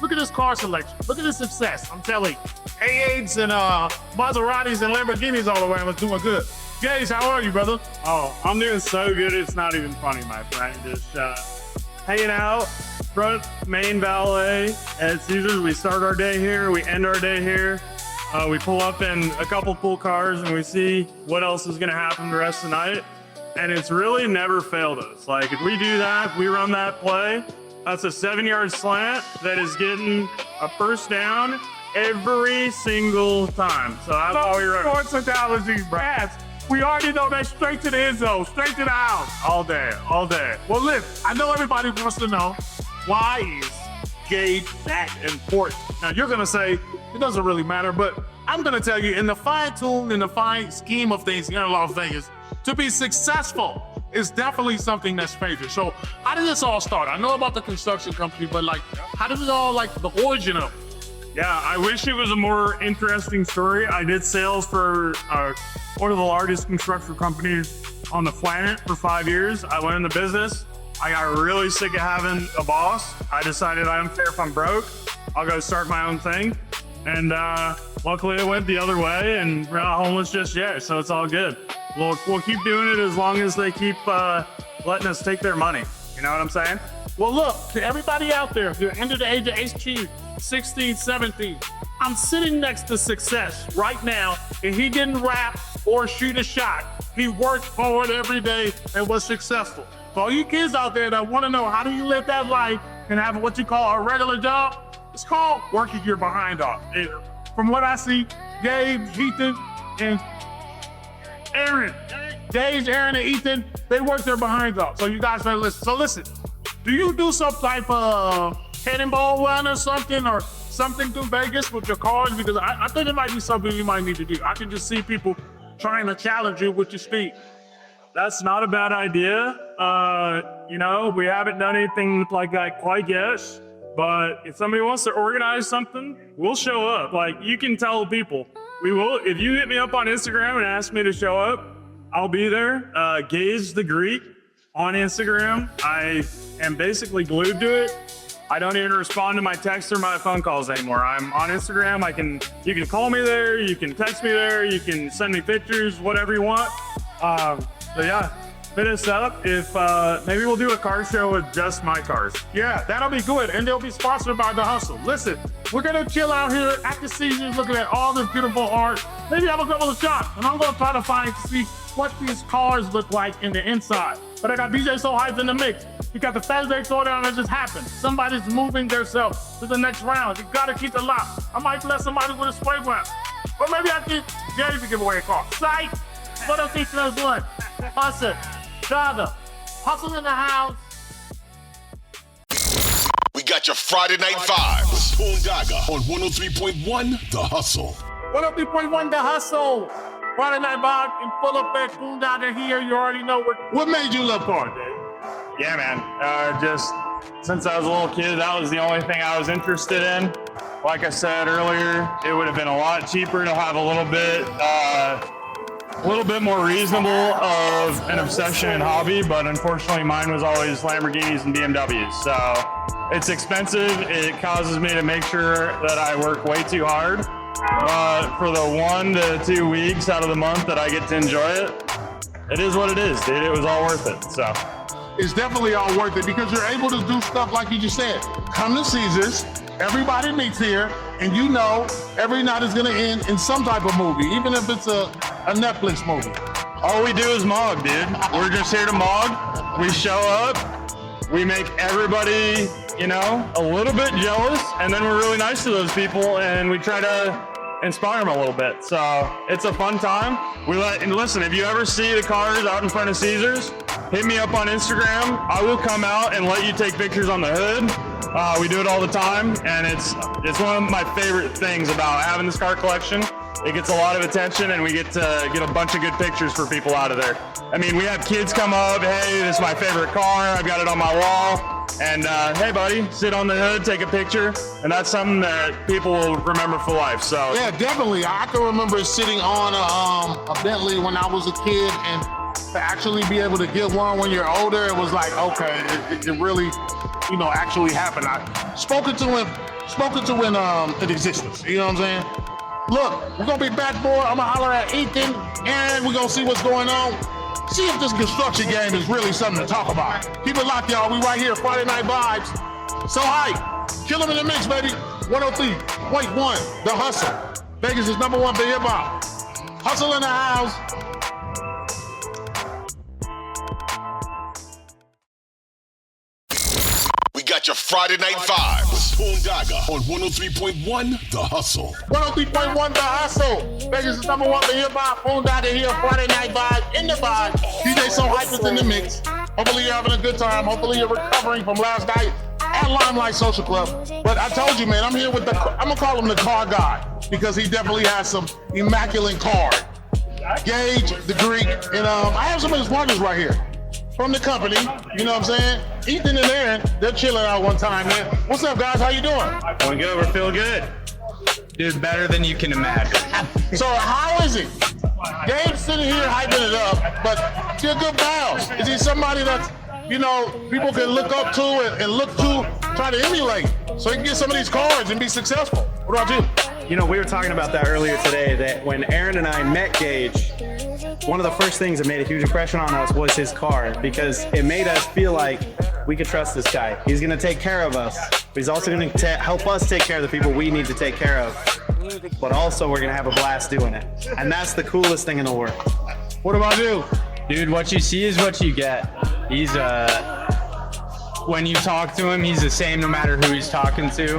look at his car selection. Look at his success. I'm telling you. A8s and Maseratis and Lamborghinis all around was doing good. Gage, how are you, brother? Oh, I'm doing so good, it's not even funny, my friend. Just hanging out, front main valet at Caesars. We start our day here, we end our day here. We pull up in a couple pool cars and we see what else is gonna happen the rest of the night. And it's really never failed us. Like, if we do that, we run that play, that's a 7-yard slant that is getting a first down every single time. So that's how we run. Sports analogy, Brad. We already know that straight to the end zone, straight to the house. All day, all day. Well, listen, I know everybody wants to know, why is Gage that important? Now, you're going to say, it doesn't really matter, but I'm going to tell you, in the fine-tune, in the fine scheme of things here in Las Vegas, to be successful is definitely something that's favored. So, how did this all start? I know about the construction company, but like, how did it all, like, the origin of it? Yeah, I wish it was a more interesting story. I did sales for one of the largest construction companies on the planet for 5 years. I went into business. I got really sick of having a boss. I decided I don't care if I'm broke. I'll go start my own thing. And luckily it went the other way, and we're not homeless just yet, so it's all good. We'll keep doing it as long as they keep letting us take their money. You know what I'm saying? Well, look, to everybody out there, if you're under the age of 18, 16, 17, I'm sitting next to Success right now, and he didn't rap or shoot a shot. He worked hard every day and was successful. For all you kids out there that want to know how do you live that life and have what you call a regular job, it's called working your behind off. From what I see, Gabe, Ethan, and Aaron, Gage, Aaron, and Ethan, they work their behinds off. So you guys better listen. So listen, do you do some type of cannonball run or something through Vegas with your cars? Because I think it might be something you might need to do. I can just see people trying to challenge you with your speed. That's not a bad idea. You know, we haven't done anything like that quite yet, but if somebody wants to organize something, we'll show up. Like, you can tell people, we will. If you hit me up on Instagram and ask me to show up, I'll be there. Gage the Greek on Instagram. I am basically glued to it. I don't even respond to my texts or my phone calls anymore. I'm on Instagram. You can call me there, you can text me there, you can send me pictures, whatever you want. So yeah, hit us up. If maybe we'll do a car show with just my cars. Yeah, that'll be good, and they'll be sponsored by The Hustle. Listen, we're gonna chill out here at the Caesars, looking at all this beautiful art. Maybe have a couple of shots, and I'm gonna try to see what these cars look like in the inside. But I got BJ So Hyped in the mix. You got the Saturday Throwdown that just happened. Somebody's moving themselves to the next round. You gotta keep it locked. I might bless somebody with a spray gun. Or maybe I can Gary to give away a car. Sight! What else each of one? Hustle. Jogger. Hustle in the house. We got your Friday Night Vibes. Boondoggle on 103.1 The Hustle. 103.1 The Hustle. Friday Night Vibe in full effect. Boondoggle here. You already know what made you love cars, Dave? Yeah, man. Just since I was a little kid, that was the only thing I was interested in. Like I said earlier, it would have been a lot cheaper to have a little bit more reasonable of an obsession and hobby, but unfortunately mine was always Lamborghinis and BMWs. So it's expensive. It causes me to make sure that I work way too hard. But for the 1 to 2 weeks out of the month that I get to enjoy it, it is what it is, dude. It was all worth it. So it's definitely all worth it because you're able to do stuff like you just said. Come to Caesars, everybody meets here, and you know every night is gonna end in some type of movie, even if it's a Netflix movie. all we do is mog, dude. We're just here to mog. We show up, we make everybody, you know, a little bit jealous, and then we're really nice to those people, and we try to inspire them a little bit. So it's a fun time. And listen, if you ever see the cars out in front of Caesars, hit me up on Instagram. I will come out and let you take pictures on the hood. We do it all the time, and it's one of my favorite things about having this car collection it gets a lot of attention, and we get to get a bunch of good pictures for people out of there. I mean, we have kids come up, hey, this is my favorite car, I've got it on my wall, and hey buddy, sit on the hood, take a picture, and that's something that people will remember for life. So yeah, definitely. I can remember sitting on a Bentley when I was a kid, and to actually be able to get one when you're older, it was like, okay, it really, actually happened. I spoken to when it existed. You know what I'm saying? Look, we're gonna be back, boy. I'm gonna holler at Ethan, and we're gonna see what's going on. See if this construction game is really something to talk about. Keep it locked, y'all. We right here, Friday Night Vibes. So hype. Kill 'em in the mix, baby. 103.1, The Hustle. Vegas is number one for hip hop. Hustle in the house. We got your Friday Night Vibes. Boondoggle on 103.1 The Hustle. 103.1 The Hustle. Vegas is number one for hip hop. Boondoggle here, Friday Night Vibes, in the vibe. DJ So Hype is in the mix. Hopefully you're having a good time. Hopefully you're recovering from last night at Limelight Social Club. But I told you, man, I'm here with I'm gonna call him the car guy, because he definitely has some immaculate card. Gage, the Greek, and I have some of his partners right here from the company. You know what I'm saying? Ethan and Aaron, they're chilling out one time, man. What's up, guys? How you doing? Doing good. We're feeling good. Dude, better than you can imagine. So how is it? Gabe's sitting here hyping it up, but you're good pals. Is he somebody that's, people can look up to and look to, try to emulate, so he can get some of these cards and be successful? What about you? We were talking about that earlier today, that when Aaron and I met Gage, one of the first things that made a huge impression on us was his car, because it made us feel like we could trust this guy. He's going to take care of us, but he's also going to help us take care of the people we need to take care of. But also, we're going to have a blast doing it. And that's the coolest thing in the world. What about you? Dude, what you see is what you get. He's when you talk to him, he's the same no matter who he's talking to.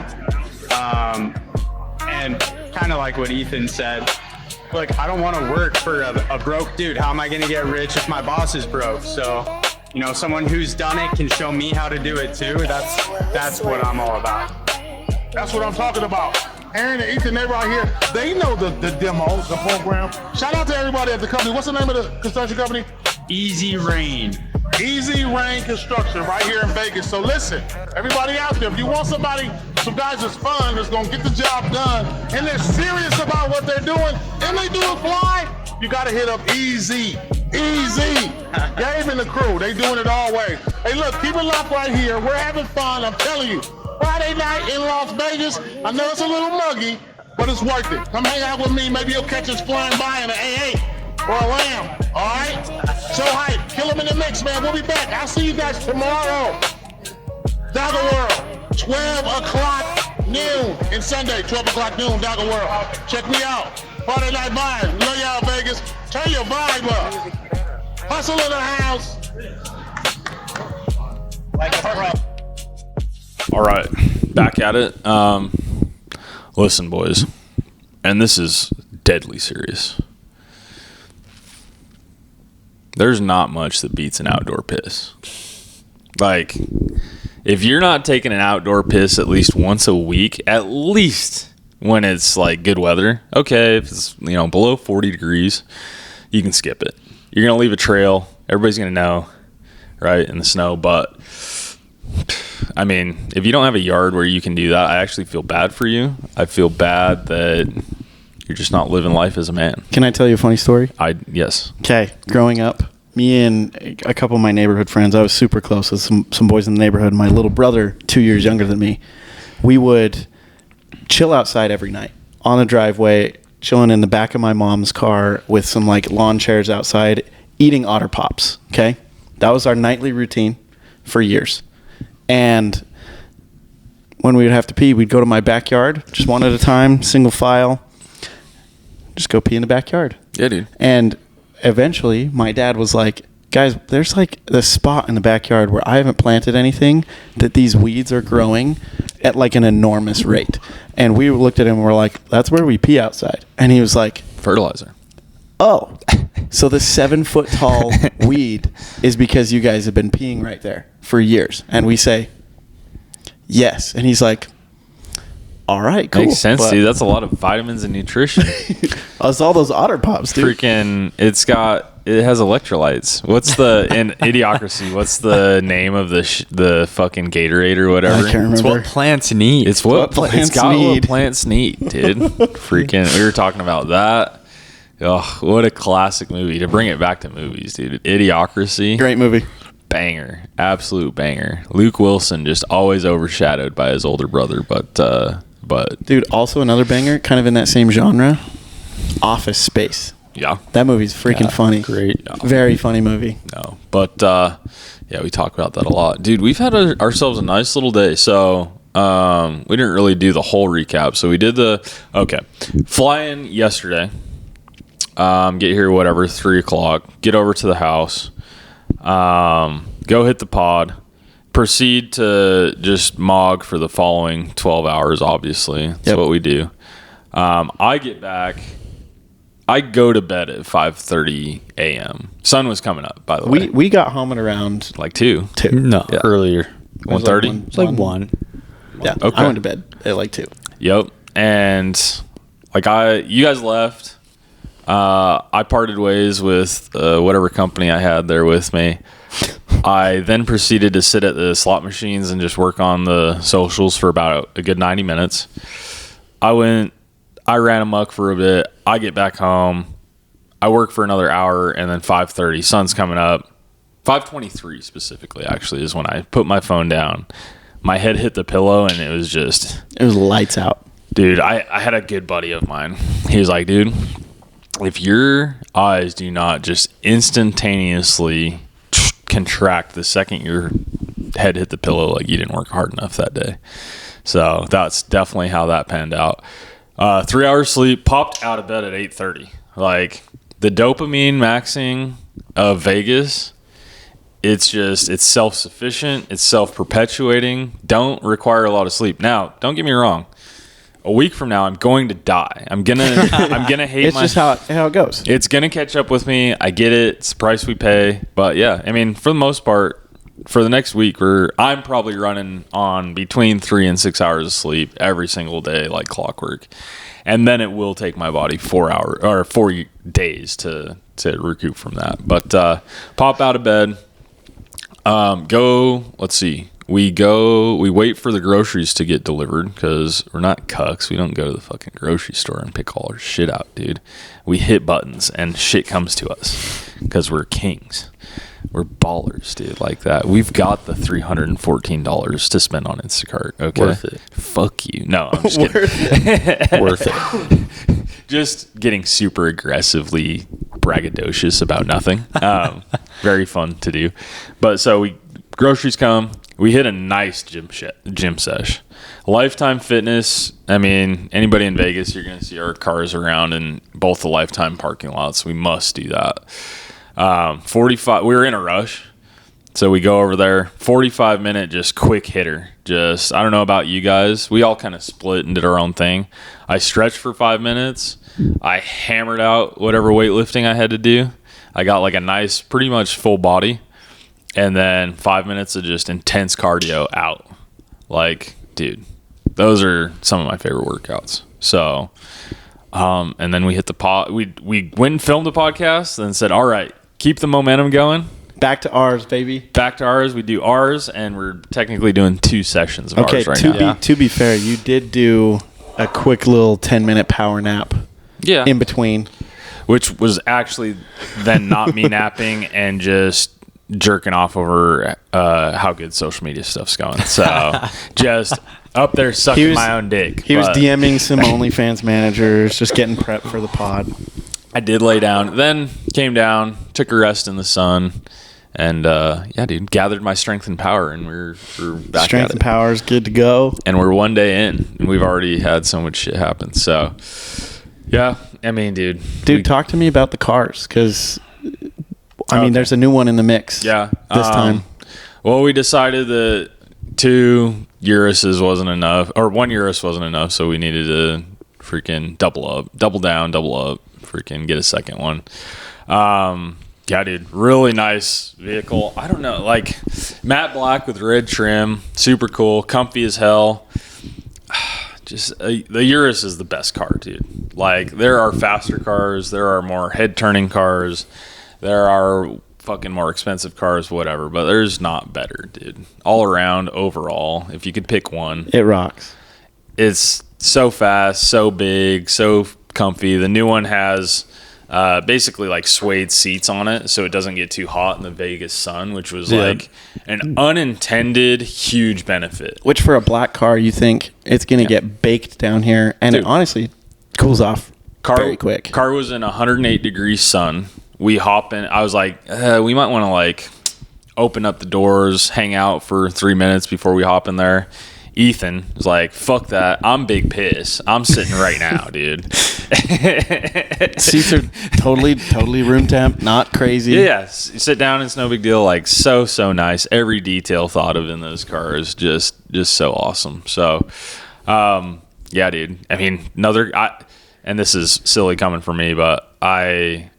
And kind of like what Ethan said, look, I don't want to work for a broke dude. How am I going to get rich if my boss is broke? So, someone who's done it can show me how to do it too. That's what I'm all about. That's what I'm talking about. Aaron and Ethan, they're right here. They know the demo, the program. Shout out to everybody at the company. What's the name of the construction company? Easy Rain. Easy Rain Construction right here in Vegas. So listen, everybody out there, if you want some guys that's fun, that's gonna get the job done, and they're serious about what they're doing, and they do it fly, you gotta hit up Easy. Easy. Gabe and the crew, they doing it all way. Hey look, keep it locked right here. We're having fun, I'm telling you. Friday night in Las Vegas. I know it's a little muggy, but it's worth it. Come hang out with me. Maybe you'll catch us flying by in an A8 or a Lamb. All right? So hype. Kill them in the mix, man. We'll be back. I'll see you guys tomorrow. Dogger World, 12 o'clock noon. And Sunday, 12 o'clock noon, Dogger World. Check me out. Friday Night Vibe. Love y'all, Vegas. Turn your vibe up. Hustle in the house. Like a pro. All right, back at it. Listen, boys, and this is deadly serious. There's not much that beats an outdoor piss. Like, if you're not taking an outdoor piss at least once a week, at least when it's like good weather, okay, if it's below 40 degrees, you can skip it. You're gonna leave a trail. Everybody's gonna know, right, in the snow, but I mean, if you don't have a yard where you can do that, I actually feel bad for you. I feel bad that you're just not living life as a man. Can I tell you a funny story? Yes. Okay. Growing up, me and a couple of my neighborhood friends, I was super close with some boys in the neighborhood. My little brother, 2 years younger than me, we would chill outside every night on the driveway, chilling in the back of my mom's car with some like lawn chairs outside, eating Otter Pops. Okay. That was our nightly routine for years. And when we would have to pee, we'd go to my backyard, just one at a time, single file, just go pee in the backyard. Yeah, dude. And eventually, my dad was like, guys, there's like this spot in the backyard where I haven't planted anything, that these weeds are growing at like an enormous rate. And we looked at him and we're like, that's where we pee outside. And he was like, fertilizer. Oh, so the 7-foot tall weed is because you guys have been peeing right there for years. And we say, yes. And he's like, All right, cool. Makes sense, But dude. That's a lot of vitamins and nutrition. it's all those Otter Pops, dude. Freaking, it has electrolytes. What's in Idiocracy? What's the name of the fucking Gatorade or whatever? I can't remember. It's what plants need. It's what plants it's got need. what plants need, dude. Freaking, we were talking about that. Oh, what a classic movie. To bring it back to movies, dude. Idiocracy. Great movie. Banger. Absolute banger. Luke Wilson just always overshadowed by his older brother, but Dude, also another banger, kind of in that same genre, Office Space. yeah. That movie's freaking funny. Great. Very funny movie. No. But yeah, we talk about that a lot. Dude, we've had ourselves a nice little day. So we didn't really do the whole recap. So we did fly in yesterday. Get here, whatever, 3 o'clock. Get over to the house. Go hit the pod. Proceed to just mog for the following 12 hours, obviously. That's what we do. I get back. I go to bed at 5:30 a.m. Sun was coming up, by the way. We got home at around Like 2. No, earlier. 1:30? It's like 1. Yeah, Okay. I went to bed at like 2. Yep. And you guys left. I parted ways with whatever company I had there with me. I then proceeded to sit at the slot machines and just work on the socials for about a good 90 minutes. I ran amok for a bit. I get back home. I work for another hour, and then 5:30, sun's coming up. 5:23 specifically, actually, is when I put my phone down. My head hit the pillow, and it was lights out. Dude, I had a good buddy of mine. He was like, dude, if your eyes do not just instantaneously contract the second your head hit the pillow, like you didn't work hard enough that day. So that's definitely how that panned out. 3 hours sleep, popped out of bed at 8:30. Like the dopamine maxing of Vegas, it's self-sufficient, it's self-perpetuating, don't require a lot of sleep. Now, don't get me wrong. A week from now, I'm going to die. I'm gonna hate. It's just how it goes. It's gonna catch up with me. I get it. It's the price we pay. But yeah, I mean, for the most part, for the next week, I'm probably running on between 3 and 6 hours of sleep every single day, like clockwork. And then it will take my body 4 days to recoup from that. But pop out of bed. Let's see. We wait for the groceries to get delivered because we're not cucks. We don't go to the fucking grocery store and pick all our shit out, dude. We hit buttons and shit comes to us because we're kings. We're ballers, dude, like that. We've got the $314 to spend on Instacart, okay? Worth it. Fuck you. No, I'm just kidding. Worth it. Just getting super aggressively braggadocious about nothing. Very fun to do. But so groceries come. We hit a nice gym sesh. Lifetime Fitness. I mean, anybody in Vegas, you're going to see our cars around in both the Lifetime parking lots. We must do that. 45. We were in a rush, so we go over there. 45-minute, just quick hitter. Just, I don't know about you guys. We all kind of split and did our own thing. I stretched for 5 minutes. I hammered out whatever weightlifting I had to do. I got like a nice, pretty much full body. And then 5 minutes of just intense cardio out. Like, dude, those are some of my favorite workouts. So, and then we hit the pod. We went and filmed the podcast, then said, all right, keep the momentum going. Back to ours, baby. Back to ours. We do ours, and we're technically doing 2 sessions of ours right now. To be fair, you did do a quick little 10-minute power nap. Yeah. In between. Which was actually then not me napping and just jerking off over how good social media stuff's going. So just up there sucking my own dick. He was DMing some OnlyFans managers, just getting prepped for the pod. I did lay down, then came down, took a rest in the sun, and yeah, dude, gathered my strength and power, and we're back Strength at and it. power is good to go. And we're 1 day in, and we've already had so much shit happen. So yeah, I mean, dude, talk to me about the cars, because I mean, there's a new one in the mix. Yeah. This time. Well, we decided that 2 Uruses wasn't enough, or 1 Urus wasn't enough, so we needed to freaking double down, freaking get a second one. Yeah, dude, really nice vehicle. I don't know, like matte black with red trim, super cool, comfy as hell. just the Urus is the best car, dude. Like, there are faster cars, there are more head-turning cars, there are fucking more expensive cars, whatever, but there's not better, dude. All around, overall, if you could pick one, It rocks. it's so fast, so big, so comfy. The new one has basically like suede seats on it, so it doesn't get too hot in the Vegas sun, which was like an unintended huge benefit. Which for a black car, you think it's going to get baked down here, and Dude. it honestly cools off very quick. Car was in 108 degrees sun. We hop in. I was like, we might want to like open up the doors, hang out for 3 minutes before we hop in there. Ethan was like, fuck that. I'm big piss. I'm sitting right now, dude. Seats are totally room temp, not crazy. Yeah. You sit down, it's no big deal. Like, so nice. Every detail thought of in those cars, just so awesome. So, yeah, dude. I mean, and this is silly coming from me, but I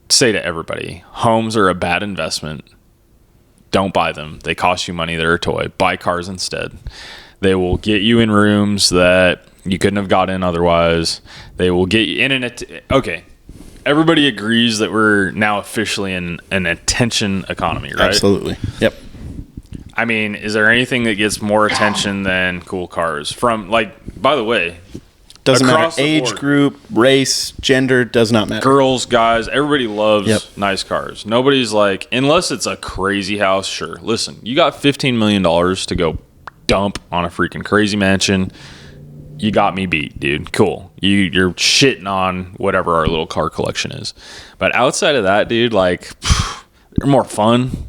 say to everybody, homes are a bad investment. Don't buy them. They cost you money. They're a toy. Buy cars instead. They will get you in rooms that you couldn't have got in otherwise. They will get you in okay. Everybody agrees that we're now officially in an attention economy, right? Absolutely. Yep. I mean, is there anything that gets more attention than cool cars? From, like, by the way, doesn't across matter. the Age board, group, race, gender, does not matter. girls, guys, everybody loves nice cars. Nobody's like, unless it's a crazy house, sure. Listen, you got $15 million to go dump on a freaking crazy mansion. You got me beat, dude. Cool. You're shitting on whatever our little car collection is. But outside of that, dude, like, they're more fun.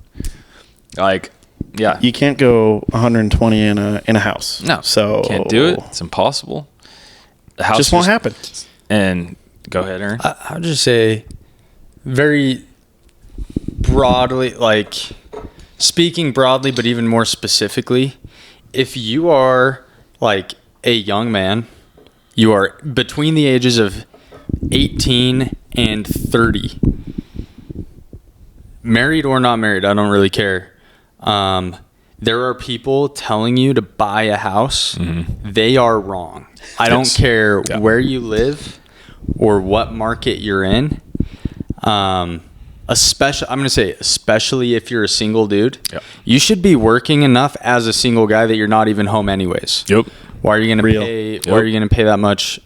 Like, yeah. You can't go 120 in a house. No. So can't do it. It's impossible. The house just won't happen. And go ahead, Aaron. I would just say very broadly, like speaking broadly, but even more specifically, if you are like a young man, you are between the ages of 18 and 30, married or not married, I don't really care. There are people telling you to buy a house. Mm-hmm. They are wrong. I don't care where you live or what market you're in. Especially if you're a single dude, you should be working enough as a single guy that you're not even home anyways. Yep. Why are you going to pay? Why are you going to pay that much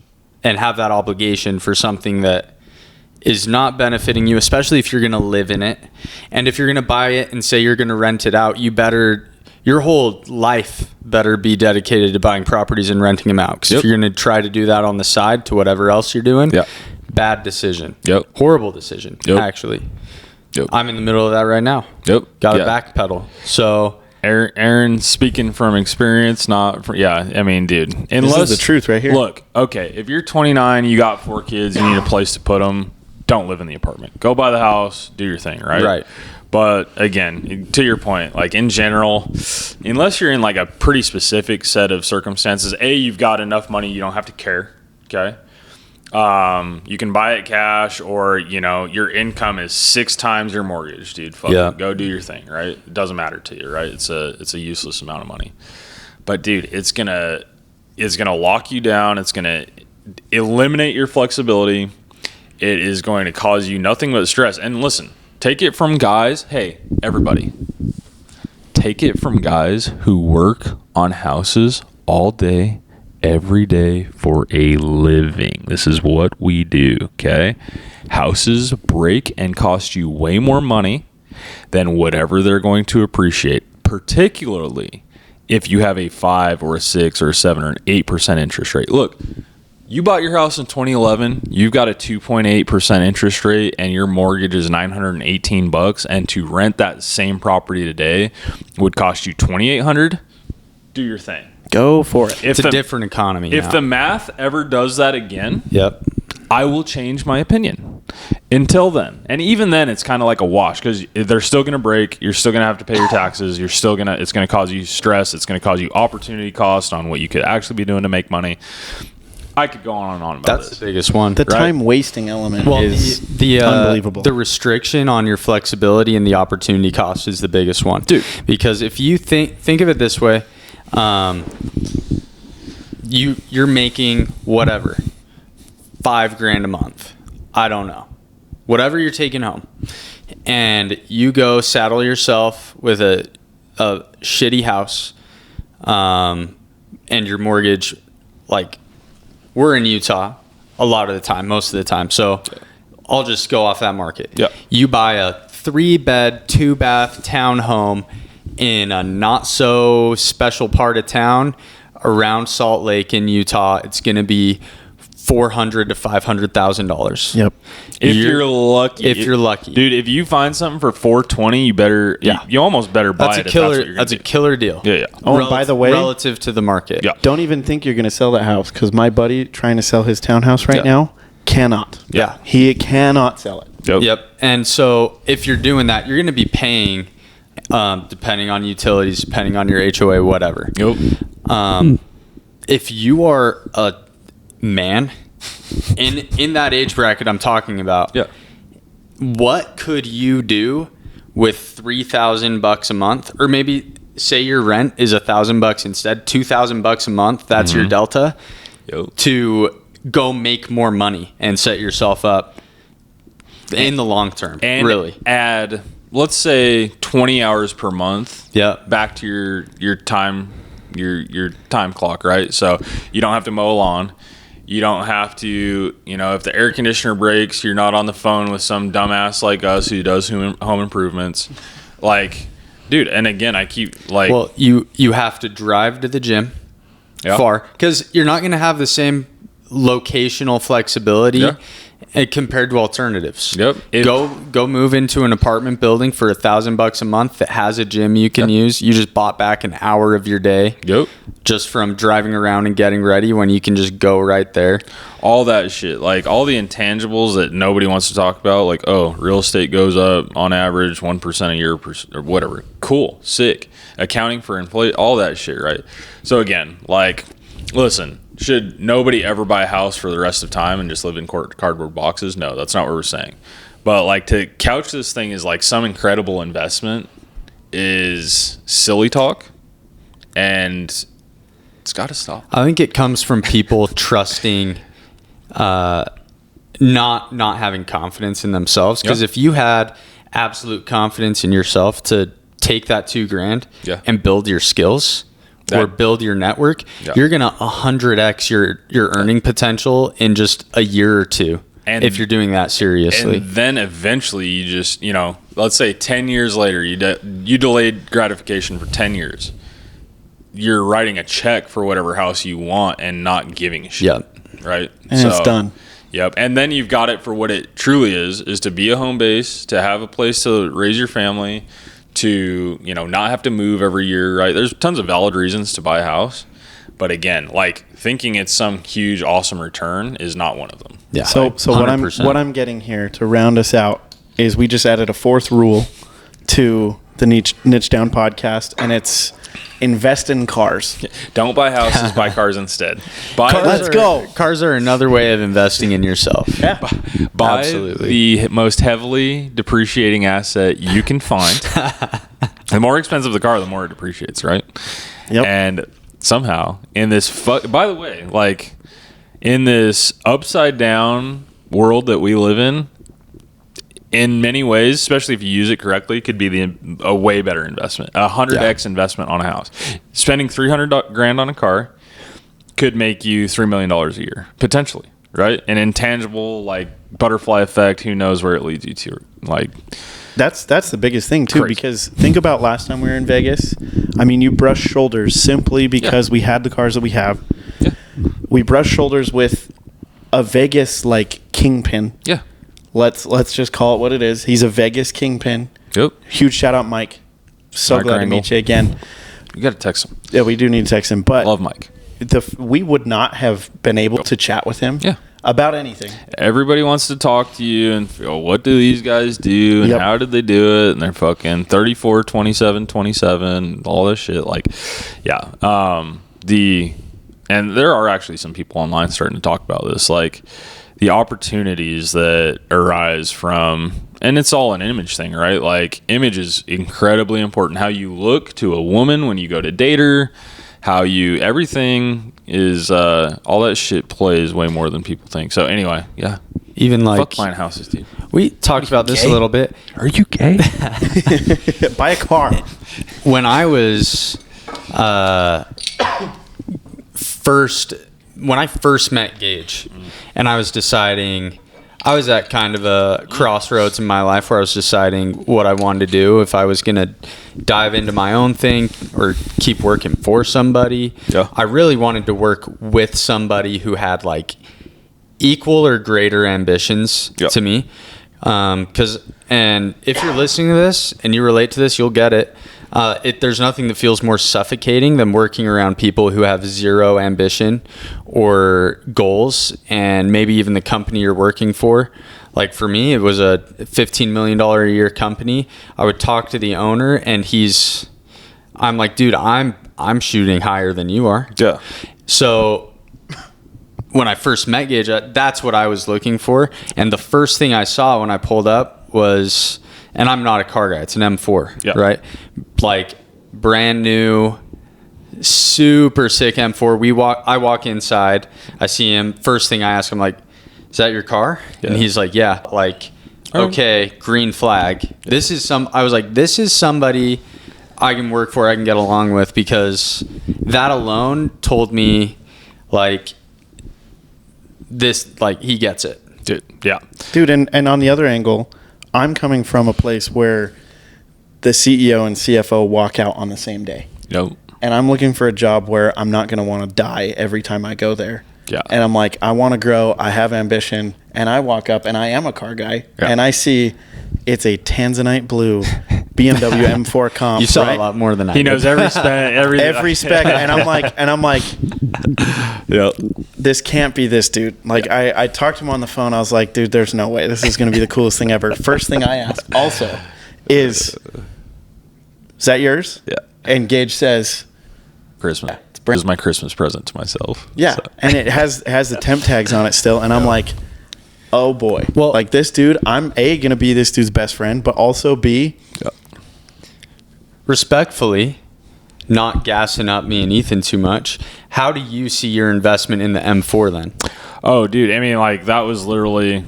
and have that obligation for something that is not benefiting you, especially if you're going to live in it? And if you're going to buy it and say you're going to rent it out, your whole life better be dedicated to buying properties and renting them out. Because if you're going to try to do that on the side to whatever else you're doing, bad decision. Horrible decision, actually. I'm in the middle of that right now. Got to backpedal. So Aaron speaking from experience, not from, I mean, dude, this is the truth right here. Look, okay, if you're 29, you got 4 kids, you need a place to put them, don't live in the apartment. Go buy the house, do your thing, right? Right. But again, to your point, like in general, unless you're in like a pretty specific set of circumstances, you've got enough money, you don't have to care, okay? You can buy it cash, or your income is 6 times your mortgage, dude. Go do your thing, right? It doesn't matter to you, right? It's a useless amount of money. But dude, it's gonna lock you down. It's gonna eliminate your flexibility. It is going to cause you nothing but stress. And listen, take it from guys. Hey, everybody, take it from guys who work on houses all day, every day for a living. This is what we do, okay? Houses break and cost you way more money than whatever they're going to appreciate, particularly if you have a 5 or a 6 or a 7 or an 8% interest rate. Look, you bought your house in 2011, you've got a 2.8% interest rate, and your mortgage is $918, and to rent that same property today would cost you $2,800. Do your thing. Go for it. It's a different economy. If the math ever does that again, I will change my opinion. Until then, and even then, it's kind of like a wash, because they're still going to break. You're still going to have to pay your taxes. It's going to cause you stress. It's going to cause you opportunity cost on what you could actually be doing to make money. I could go on and on about this. That's the biggest one. The time wasting element is unbelievable. The restriction on your flexibility and the opportunity cost is the biggest one, dude. Because if you think of it this way, you're making whatever, $5,000 a month. I don't know. Whatever you're taking home. And you go saddle yourself with a shitty house, and your mortgage, like, we're in Utah a lot of the time, most of the time. So I'll just go off that market. Yeah. You buy a 3-bed, 2-bath townhome in a not so special part of town around Salt Lake in Utah. It's going to be $400,000 to $500,000. Yep. If you're lucky. If you're lucky. Dude, if you find something for $420, you better, you almost better buy That's it. a killer. That's a killer deal. Yeah, yeah. Oh, and by the way, relative to the market. Yeah. don't even think you're going to sell that house, because my buddy trying to sell his townhouse right now cannot. Yeah. He cannot sell it. Yep. And so if you're doing that, you're going to be paying, depending on utilities, depending on your HOA, whatever. Yep. If you are a man in that age bracket I'm talking about, what could you do with $3,000 a month, or maybe say your rent is $1,000 instead, $2,000 a month? That's your delta to go make more money and set yourself up in the long term. And really add, let's say, 20 hours per month. Back to your time. Your time clock, right? So you don't have to mow a lawn. You don't have to, if the air conditioner breaks, you're not on the phone with some dumbass like us who does home improvements. Like, dude, and again, I keep like... Well, you have to drive to the gym far, because you're not going to have the same locational flexibility compared to alternatives. Go move into an apartment building for $1,000 a month that has a gym you can use. You just bought back an hour of your day. Just from driving around and getting ready, when you can just go right there. All that shit, like all the intangibles that nobody wants to talk about, like, oh, real estate goes up on average 1% a year or whatever. Cool, sick. Accounting for inflation, all that shit, right? So again, like, listen, should nobody ever buy a house for the rest of time and just live in cardboard boxes? No, that's not what we're saying. But like, to couch this thing as like some incredible investment is silly talk, and it's got to stop. I think it comes from people trusting, not having confidence in themselves. Because if you had absolute confidence in yourself to take that $2,000 and build your skills, or build your network, you're gonna 100x your earning potential in just a year or two, and if you're doing that seriously. And then eventually you just, let's say 10 years later, you delayed gratification for 10 years. You're writing a check for whatever house you want and not giving a shit. Right? And it's done. Yep. And then you've got it for what it truly is to be a home base, to have a place to raise your family, to, not have to move every year, right? There's tons of valid reasons to buy a house. But again, like, thinking it's some huge, awesome return is not one of them. Yeah. So what I'm getting here to round us out is we just added a fourth rule to the Niche Down podcast, and it's invest in cars. Don't buy houses, buy cars instead. Let's go. Cars are another way of investing in yourself. Yeah. Buy Absolutely. the most heavily depreciating asset you can find. The more expensive the car, the more it depreciates, right? Yep. And somehow in this by the way, like, in this upside down world that we live in many ways, especially if you use it correctly, could be a way better investment. 100x investment on a house. Spending $300,000 on a car could make you $3 million a year, potentially, right? An intangible, like, butterfly effect. Who knows where it leads you to? Like, that's the biggest thing too, crazy. because think about last time we were in Vegas. I mean, you brush shoulders simply because we had the cars that we have. Yeah. We brush shoulders with a Vegas like kingpin. Yeah. Let's just call it what it is. He's a Vegas kingpin. Yep. Huge shout out, Mike. So Mike glad Rangel. to meet you again. You got to text him. Yeah, we do need to text him, but Love Mike. we would not have been able to chat with him about anything. Everybody wants to talk to you and feel, what do these guys do and how did they do it? And they're fucking 34, 27, 27, all this shit. Like, yeah. And there are actually some people online starting to talk about this, like the opportunities that arise from, and it's all an image thing, right? Like, image is incredibly important. How you look to a woman when you go to date her, how everything is, all that shit plays way more than people think. So anyway, yeah. Even like fuck buying houses, dude. We talked about this a little bit. Are you gay? Buy a car. When I was when I first met Gage, and I was deciding, I was at kind of a crossroads in my life where I was deciding what I wanted to do, if I was going to dive into my own thing or keep working for somebody. Yeah. I really wanted to work with somebody who had like equal or greater ambitions to me. And if you're listening to this and you relate to this, you'll get it. There's nothing that feels more suffocating than working around people who have zero ambition or goals, and maybe even the company you're working for. Like for me, it was a $15 million a year company. I would talk to the owner, and I'm like, dude, I'm shooting higher than you are. Yeah. So when I first met Gage, that's what I was looking for. And the first thing I saw when I pulled up was, and I'm not a car guy, it's an M4, right? Like brand new, super sick M4. I walk inside, I see him. First thing I ask him, like, is that your car? Yeah. And he's like, yeah. Like, okay, green flag. I was like, this is somebody I can work for, I can get along with, because that alone told me, like, this, like, he gets it. Dude, yeah. Dude, and on the other angle, I'm coming from a place where the CEO and CFO walk out on the same day. Yep. And I'm looking for a job where I'm not going to want to die every time I go there. Yeah. And I'm like, I want to grow. I have ambition. And I walk up, and I am a car guy. Yeah. And I see it's a Tanzanite blue BMW M4 comp. You saw a lot more than I did. He knows every spec. Every spec. And I'm like, yep. This can't be this dude. Like, I talked to him on the phone. I was like, dude, there's no way. This is going to be the coolest thing ever. First thing I ask also is that yours? Yeah. And Gage says, Christmas. Yeah, this is my Christmas present to myself. Yeah. So. And it has the temp tags on it still. And I'm like, oh boy. Well, like this dude, I'm A, going to be this dude's best friend, but also B, respectfully, not gassing up me and Ethan too much, how do you see your investment in the M4 then? Oh, dude. I mean, like, that was literally,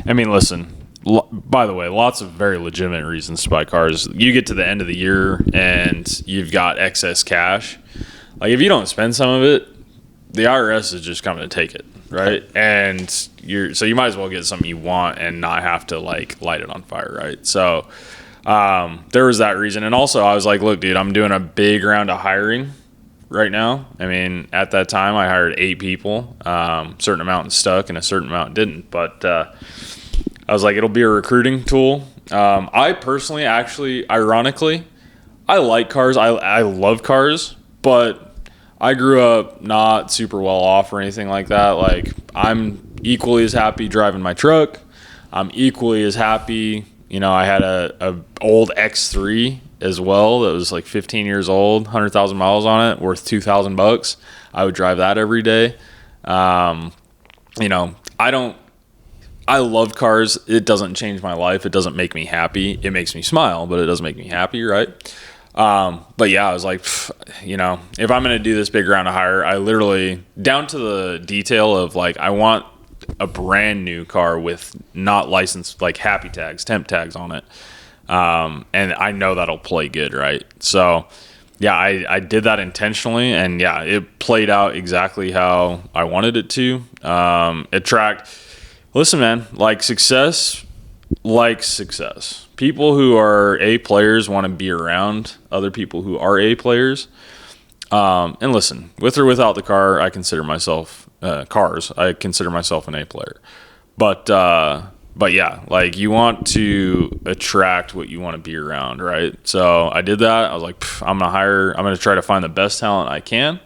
listen, by the way, lots of very legitimate reasons to buy cars. You get to the end of the year and you've got excess cash. Like, if you don't spend some of it, the IRS is just coming to take it, right? And so you might as well get something you want and not have to, like, light it on fire, right? So there was that reason. And also I was like, look, dude, I'm doing a big round of hiring right now. I mean, at that time I hired 8 people. Certain amount stuck and a certain amount didn't. But I was like, it'll be a recruiting tool. I personally, actually, ironically, I like cars. I love cars, but I grew up not super well off or anything like that. Like, I'm equally as happy driving my truck. I'm equally as happy. You know, I had a old X3 as well that was like 15 years old, 100,000 miles on it, worth $2,000. I would drive that every day. You know, I love cars. It doesn't change my life. It doesn't make me happy. It makes me smile, but it doesn't make me happy, right? But yeah, I was like, you know, if I'm going to do this big round of hire, I literally, down to the detail of like, I want a brand new car with not licensed, like happy tags, temp tags on it. And I know that'll play good, right? So yeah, I did that intentionally, and yeah, it played out exactly how I wanted it to. Listen, man, like success. People who are A players want to be around other people who are A players. And listen, with or without the car, I consider myself I consider myself an A player. But yeah, like you want to attract what you want to be around, right? So I did that. I was like, I'm going to try to find the best talent I can.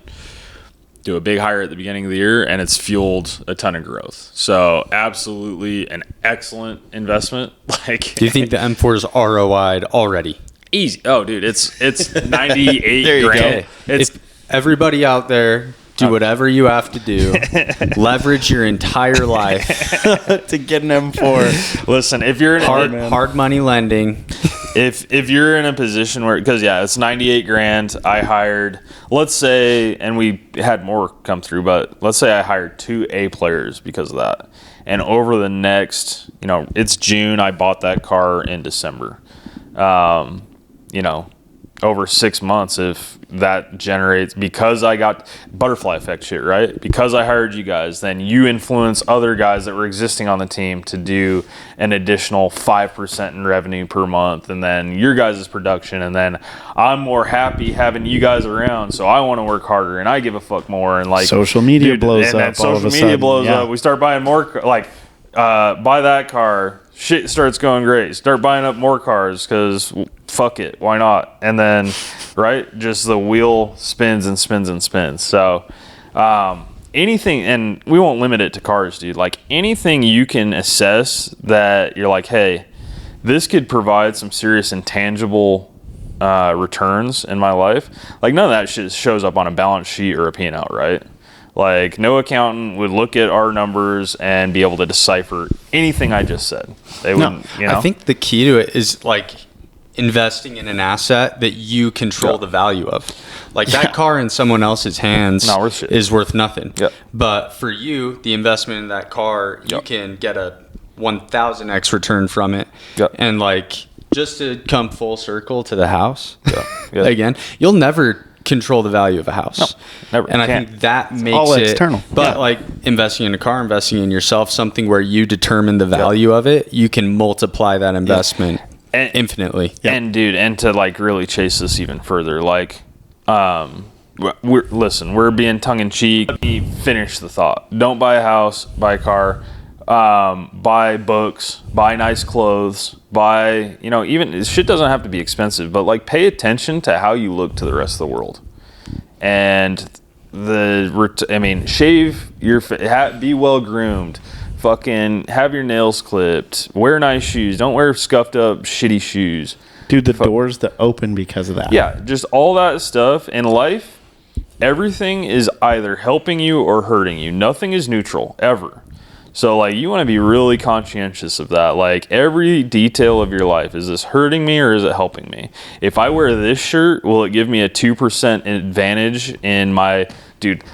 Do a big hire at the beginning of the year, and it's fueled a ton of growth. So absolutely an excellent investment. Like, do you think the M4's ROI'd already? Easy. Oh, dude, it's 98 there you grand. Go. If everybody out there, do whatever you have to do. Leverage your entire life to get an M4. Listen, if you're in hard money lending. if you're in a position where, because it's 98 grand, I hired, let's say, and we had more come through, but let's say I hired 2 A players because of that. And over the next, it's June, I bought that car in December. Over 6 months, if that generates, because I got butterfly effect shit, right? Because I hired you guys, then you influence other guys that were existing on the team to do an additional 5% in revenue per month, and then your guys' production, and then I'm more happy having you guys around, so I want to work harder, and I give a fuck more, and like social media blows and up. then social media blows up. We start buying more, buy that car. Shit starts going great. Start buying up more cars because fuck it, why not? And then, right, just the wheel spins and spins and spins. So anything, and we won't limit it to cars, dude. Like anything you can assess that you're like, hey, this could provide some serious intangible returns in my life. Like none of that shit shows up on a balance sheet or a P&L, right? Like no accountant would look at our numbers and be able to decipher anything I just said. They wouldn't, I think the key to it is like investing in an asset that you control the value of. Like that car in someone else's hands is worth nothing. But for you, the investment in that car, you can get a 1000x return from it. And like just to come full circle to the house again, you'll never control the value of a house. No, never. And I think that makes all it external. But like investing in a car, investing in yourself, something where you determine the value of it, you can multiply that investment infinitely. And dude, and to like really chase this even further, like we're being tongue in cheek. Let me finish the thought. Don't buy a house, buy a car, buy books, buy nice clothes, buy, even shit doesn't have to be expensive, but like pay attention to how you look to the rest of the world. And shave your, be well groomed, fucking have your nails clipped, wear nice shoes, don't wear scuffed up shitty shoes. Dude, the doors that open because of that. Yeah, just all that stuff in life. Everything is either helping you or hurting you. Nothing is neutral ever. So like you want to be really conscientious of that. Like every detail of your life, is this hurting me or is it helping me? If I wear this shirt, will it give me a 2% advantage in my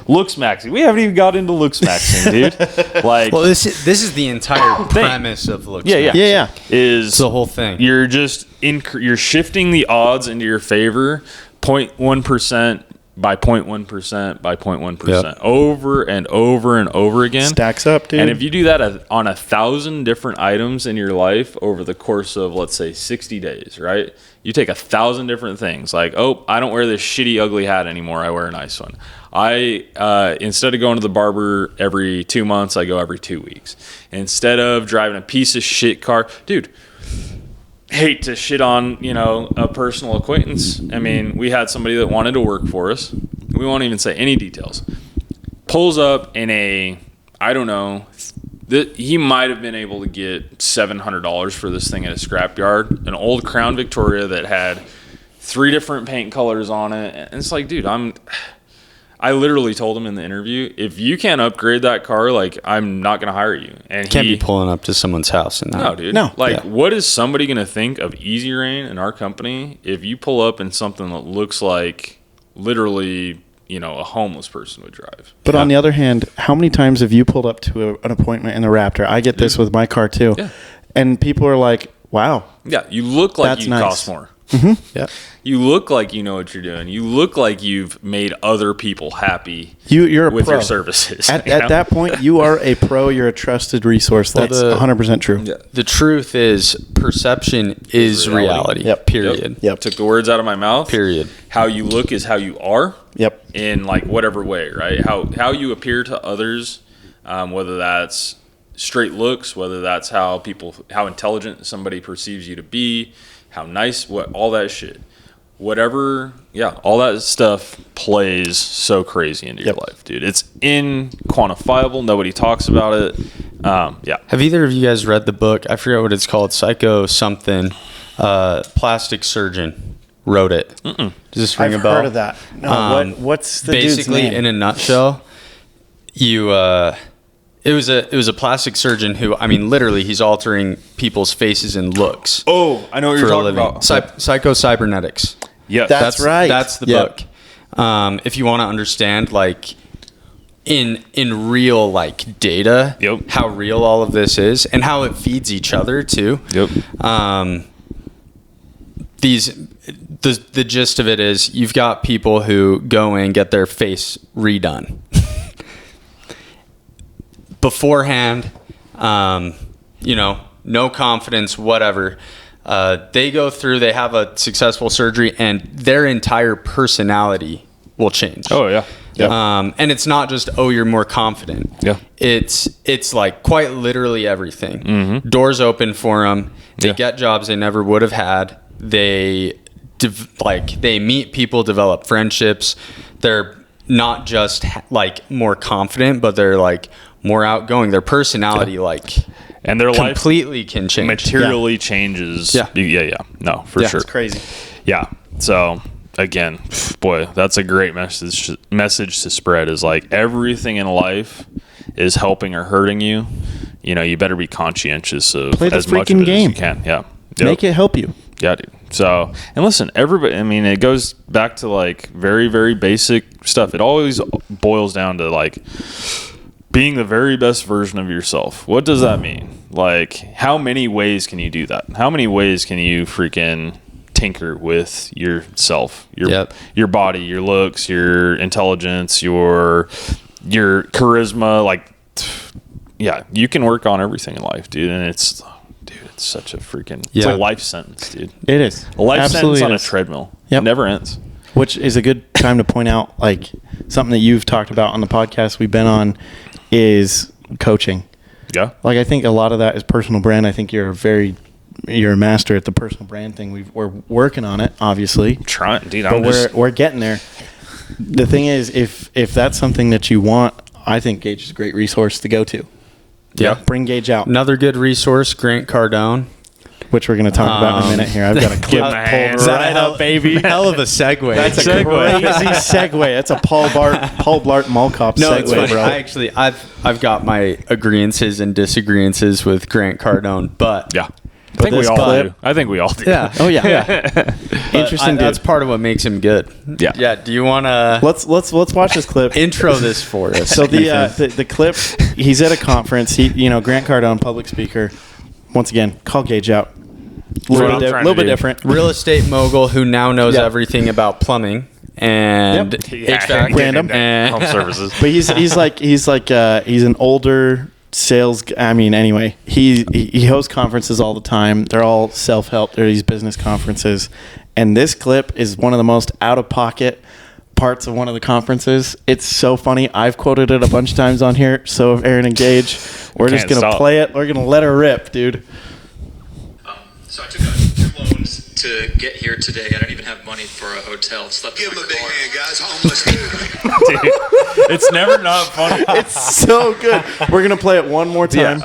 looks maxing? We haven't even got into looks maxing, dude. Like, well, this is the entire premise of looks. Yeah. Is the whole thing? You're just you're shifting the odds into your favor, 0.1%. By 0.1% by 0.1% over and over and over again. Stacks up, dude. And if you do that on 1,000 different items in your life over the course of, let's say, 60 days, right? You take 1,000 different things. Like, oh, I don't wear this shitty, ugly hat anymore. I wear a nice one. I instead of going to the barber every 2 months, I go every 2 weeks. Instead of driving a piece of shit car, dude. Hate to shit on, a personal acquaintance. I mean, we had somebody that wanted to work for us. We won't even say any details. Pulls up in I don't know, he might have been able to get $700 for this thing at a scrapyard. An old Crown Victoria that had 3 different paint colors on it. And it's like, dude, I literally told him in the interview, if you can't upgrade that car, like, I'm not going to hire you. And you can't be pulling up to someone's house. And no, dude. No. Like, what is somebody going to think of Easy Rain and our company if you pull up in something that looks like literally, a homeless person would drive? But on the other hand, how many times have you pulled up to an appointment in the Raptor? I get this with my car too. Yeah. And people are like, wow. Yeah, you look like you cost more. Mm-hmm. Yeah, you look like you know what you're doing. You look like you've made other people happy. You're a with pro. your services. At that point, you are a pro. You're a trusted resource. That's 100% true. Yeah. The truth is, perception is reality. Yep. Period. Yep. Took the words out of my mouth. Period. How you look is how you are. Yep. In like whatever way, right? How you appear to others, whether that's straight looks, whether that's how intelligent somebody perceives you to be. How nice, all that shit. Whatever, all that stuff plays so crazy into your life, dude. It's inquantifiable. Nobody talks about it. Have either of you guys read the book? I forget what it's called. Psycho something. Plastic surgeon wrote it. Mm-mm. Does this ring a bell? I've heard of that. No, what's the dude's basically, name? in a nutshell, you... It was a plastic surgeon who, I mean, literally, he's altering people's faces and looks. Oh, I know what you're talking about. Psycho-cybernetics. Yeah, That's right. That's the Yep. book. If you want to understand, like, in real, like, data, how real all of this is and how it feeds each other too. The gist of it is you've got people who go and get their face redone beforehand, no confidence, whatever. They go through, they have a successful surgery, and their entire personality will change. Oh, yeah. And it's not just, you're more confident. Yeah. It's like quite literally everything. Mm-hmm. Doors open for them. They get jobs they never would have had. They meet people, develop friendships. They're not just like more confident, but they're like more outgoing. Their personality and their completely life can change. Materially changes. Yeah. No, for sure. It's crazy. Yeah. So again, boy, that's a great message to spread, is like everything in life is helping or hurting you. You better be conscientious of Play the as much freaking of it game. as you can. Yeah. Make it help you. Yeah, dude. So, and listen, everybody, I mean, it goes back to like very, very basic stuff. It always boils down to like being the very best version of yourself. What does that mean? Like, how many ways can you do that? How many ways can you freaking tinker with yourself, your body, your looks, your intelligence, your charisma? Like, yeah, you can work on everything in life, dude. And it's such a freaking, it's a life sentence, dude. It is. A life Absolutely sentence on a is. treadmill. Yep. It never ends. Which is a good time to point out, like, something that you've talked about on the podcast we've been on is coaching. Yeah. Like, I think a lot of that is personal brand. I think you're a master at the personal brand thing. We're working on it, obviously. Trying, dude. But we're getting there. The thing is, if that's something that you want, I think Gage is a great resource to go to. Yeah. Bring Gage out. Another good resource, Grant Cardone. Which we're going to talk about in a minute here. I've got a clip pulled right up, baby. Hell of a segue. That's a crazy segue. That's a Paul Blart Mall Cop segue, it's funny. bro. I've got my agreeances and disagreeances with Grant Cardone, but yeah. I think we all do. Yeah. Oh yeah. Interesting. That's part of what makes him good. Yeah. Yeah. Do you want to let's watch this clip? Intro this for us. So the clip, he's at a conference. Grant Cardone, public speaker. Once again, call Gage out. A little bit different. Real estate mogul who now knows everything about plumbing and HVAC, random and home services. But he's an older sales. I mean, anyway, he hosts conferences all the time. They're all self-help. They're these business conferences, and this clip is one of the most out-of-pocket parts of one of the conferences. It's so funny. I've quoted it a bunch of times on here. So have Aaron and Gage. We're just gonna play it. We're gonna let her rip, dude. So I took out 2 loans to get here today. I don't even have money for a hotel. Slept in my car. Give him a big hand, guys. Homeless dude. Dude, it's never not funny. It's so good. We're going to play it one more time.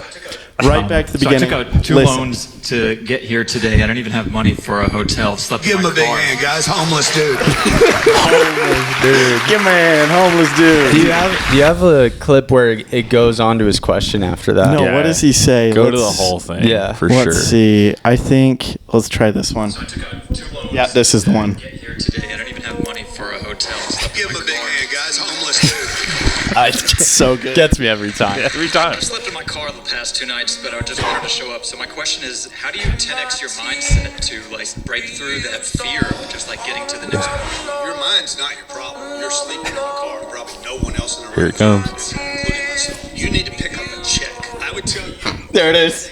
Right back to the beginning. I took out 2 loans to get here today. I don't even have money for a hotel. Slept in my car. Give him a big hand, guys. Homeless dude. Homeless dude. Give me a hand, homeless dude. Do you have a clip where it goes on to his question after that? No, what does he say? Go to the whole thing. Yeah, for sure. Let's see. I think, let's try this one. So I took out 2 loans. Yeah, this is the one. Get here today. I don't even have money for a hotel. Give him a big hand, guys. Homeless dude. It's so good. Gets me every time. Every time. I've slept in my car the past 2 nights, but I just wanted to show up. So my question is, how do you 10x your mindset to like break through that fear of just like getting to the next point? Your mind's not your problem. You're sleeping in the car, and probably no one else in the room. Here it comes. Including myself. You need to pick up a check. I would tell you. There it is.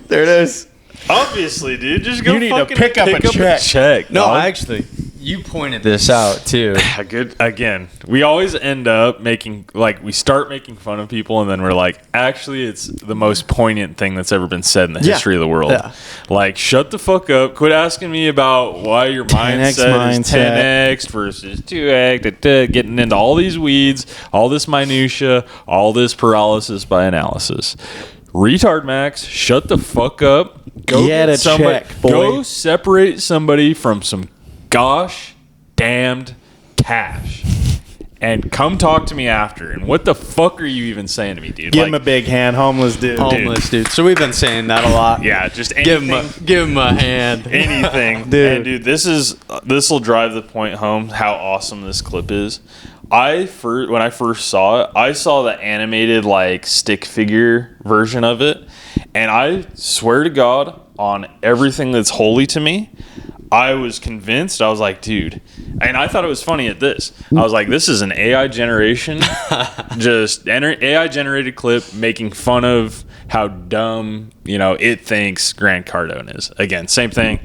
There it is. Obviously, dude. Just go You need to fucking pick up a check. No, dog. actually, you pointed this out too. Good. Again, we always end up we start making fun of people, and then we're like, actually, it's the most poignant thing that's ever been said in the history of the world. Yeah. Like, shut the fuck up. Quit asking me about why your mindset is 10x versus 2x, getting into all these weeds, all this minutia, all this paralysis by analysis. Retard Max, shut the fuck up. Go Get a somebody, check, boy. Go separate somebody from some gosh damned cash and come talk to me after. And what the fuck are you even saying to me, dude? Give him a big hand, homeless dude. Homeless dude. So we've been saying that a lot. Yeah, just anything. Give him a hand. Anything. Dude. And dude, this will drive the point home how awesome this clip is. When I first saw it, I saw the animated like stick figure version of it, and I swear to God on everything that's holy to me, I was convinced. I was like, dude, and I thought it was funny at this. I was like, this is an AI generation, just AI generated clip making fun of how dumb, it thinks Grant Cardone is. Again, same thing.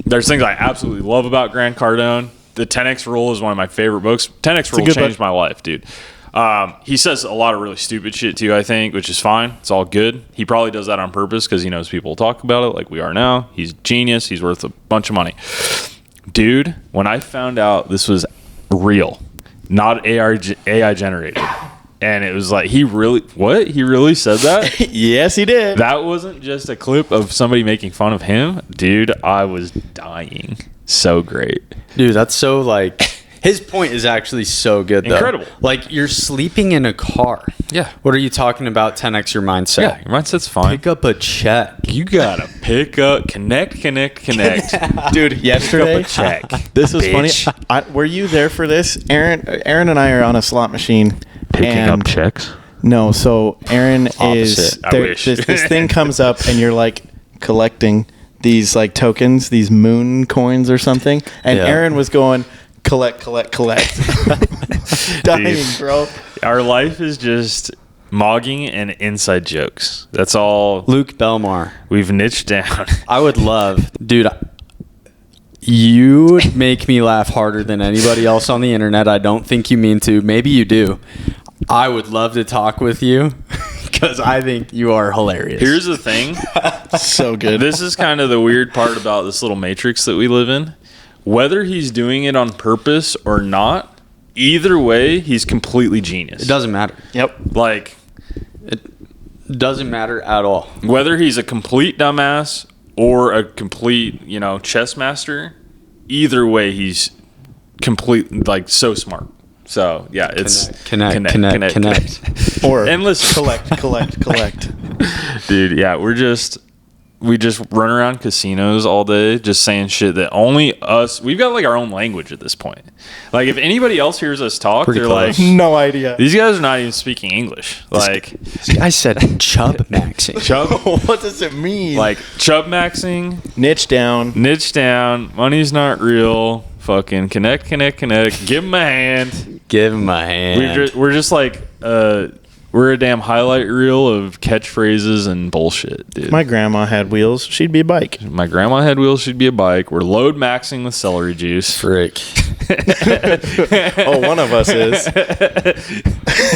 There's things I absolutely love about Grant Cardone. The 10X Rule is one of my favorite books. 10X Rule changed my life, dude. He says a lot of really stupid shit too, I think, which is fine. It's all good. He probably does that on purpose because he knows people will talk about it like we are now. He's a genius. He's worth a bunch of money. Dude, when I found out this was real, not AI generated, and it was like, he really said that? Yes, he did. That wasn't just a clip of somebody making fun of him. Dude, I was dying. So great. Dude, that's so like... His point is actually so good, though. Incredible. Like, you're sleeping in a car. Yeah. What are you talking about? 10x your mindset. Yeah, your mindset's fine. Pick up a check. You gotta pick up, connect. Dude, yesterday, check. This was Bitch. funny. Were you there for this? Aaron and I are on a slot machine. Picking up checks? No, so Aaron is... I wish. This thing comes up, and you're, like, collecting these, like, tokens, these moon coins or something. And Aaron was going... Collect. Dying, Dude, bro. Our life is just mogging and inside jokes. That's all. Luke Belmar. We've niched down. I would love, dude. You make me laugh harder than anybody else on the internet. I don't think you mean to. Maybe you do. I would love to talk with you because I think you are hilarious. Here's the thing. So good. This is kind of the weird part about this little matrix that we live in. Whether he's doing it on purpose or not, either way, he's completely genius. It doesn't matter. Yep. Like, it doesn't matter at all. Whether he's a complete dumbass or a complete, chess master, either way, he's complete, like, so smart. So, yeah, it's connect. Or and listen, collect. Dude, yeah, we just run around casinos all day just saying shit that only us... We've got, like, our own language at this point. Like, if anybody else hears us talk, they're like... No idea. These guys are not even speaking English. This guy said chub maxing. What does it mean? Like, chub maxing. Niche down. Money's not real. Fucking connect. Give him a hand. We're just like... We're a damn highlight reel of catchphrases and bullshit, dude. My grandma had wheels. She'd be a bike. My grandma had wheels. She'd be a bike. We're load maxing with celery juice. Frick. One of us is.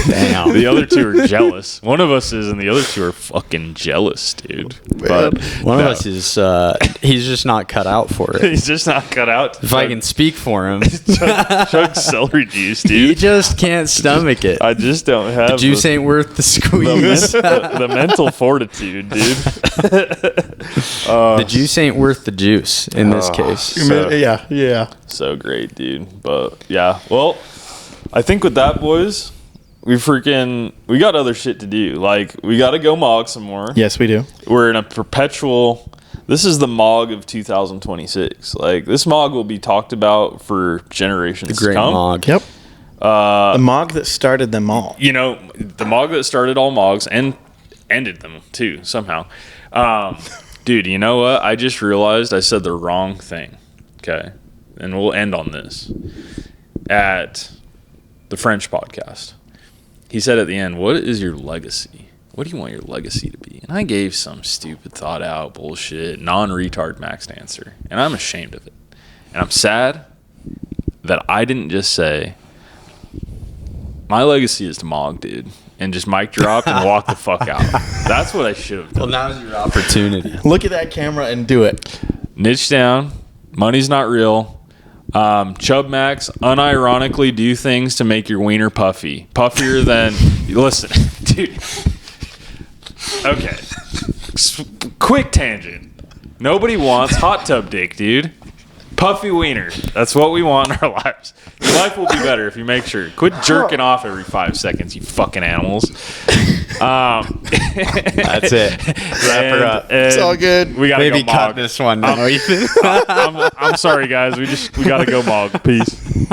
Damn. The other two are jealous. One of us is, and the other two are fucking jealous, dude. But one of us is, he's just not cut out for it. He's just not cut out. If I can speak for him. chug celery juice, dude. He just can't stomach it. I just don't have the juice ain't worth the squeeze. The mental fortitude, dude. The juice ain't worth the juice in this case. Yeah. So great, dude. But yeah, well, I think with that, boys, we got other shit to do. Like, we got to go mog some more. Yes, we do. We're in a perpetual... This is the mog of 2026. Like, this mog will be talked about for generations to come. The great mog. Yep. The mog that started them all. The mog that started all mogs and ended them, too, somehow. Dude, you know what? I just realized I said the wrong thing. Okay? And we'll end on this. At the French podcast, he said at the end, what is your legacy? What do you want your legacy to be? And I gave some stupid, thought-out, bullshit, non-retard maxed answer. And I'm ashamed of it. And I'm sad that I didn't just say, my legacy is to mog, dude. And just mic drop and walk the fuck out. That's what I should have done. Well, now's your opportunity. Look at that camera and do it. Niche down. Money's not real. Chub Max, unironically do things to make your wiener puffy. Puffier than... Listen, dude. Okay. Quick tangent. Nobody wants hot tub dick, dude. Puffy wiener. That's what we want in our lives. Your life will be better if you make sure. Quit jerking off every 5 seconds, you fucking animals. That's it. Wrap her up. It's all good. We gotta Maybe go cut Mog. this one now, Ethan. I'm sorry, guys. We gotta go Mog. Peace.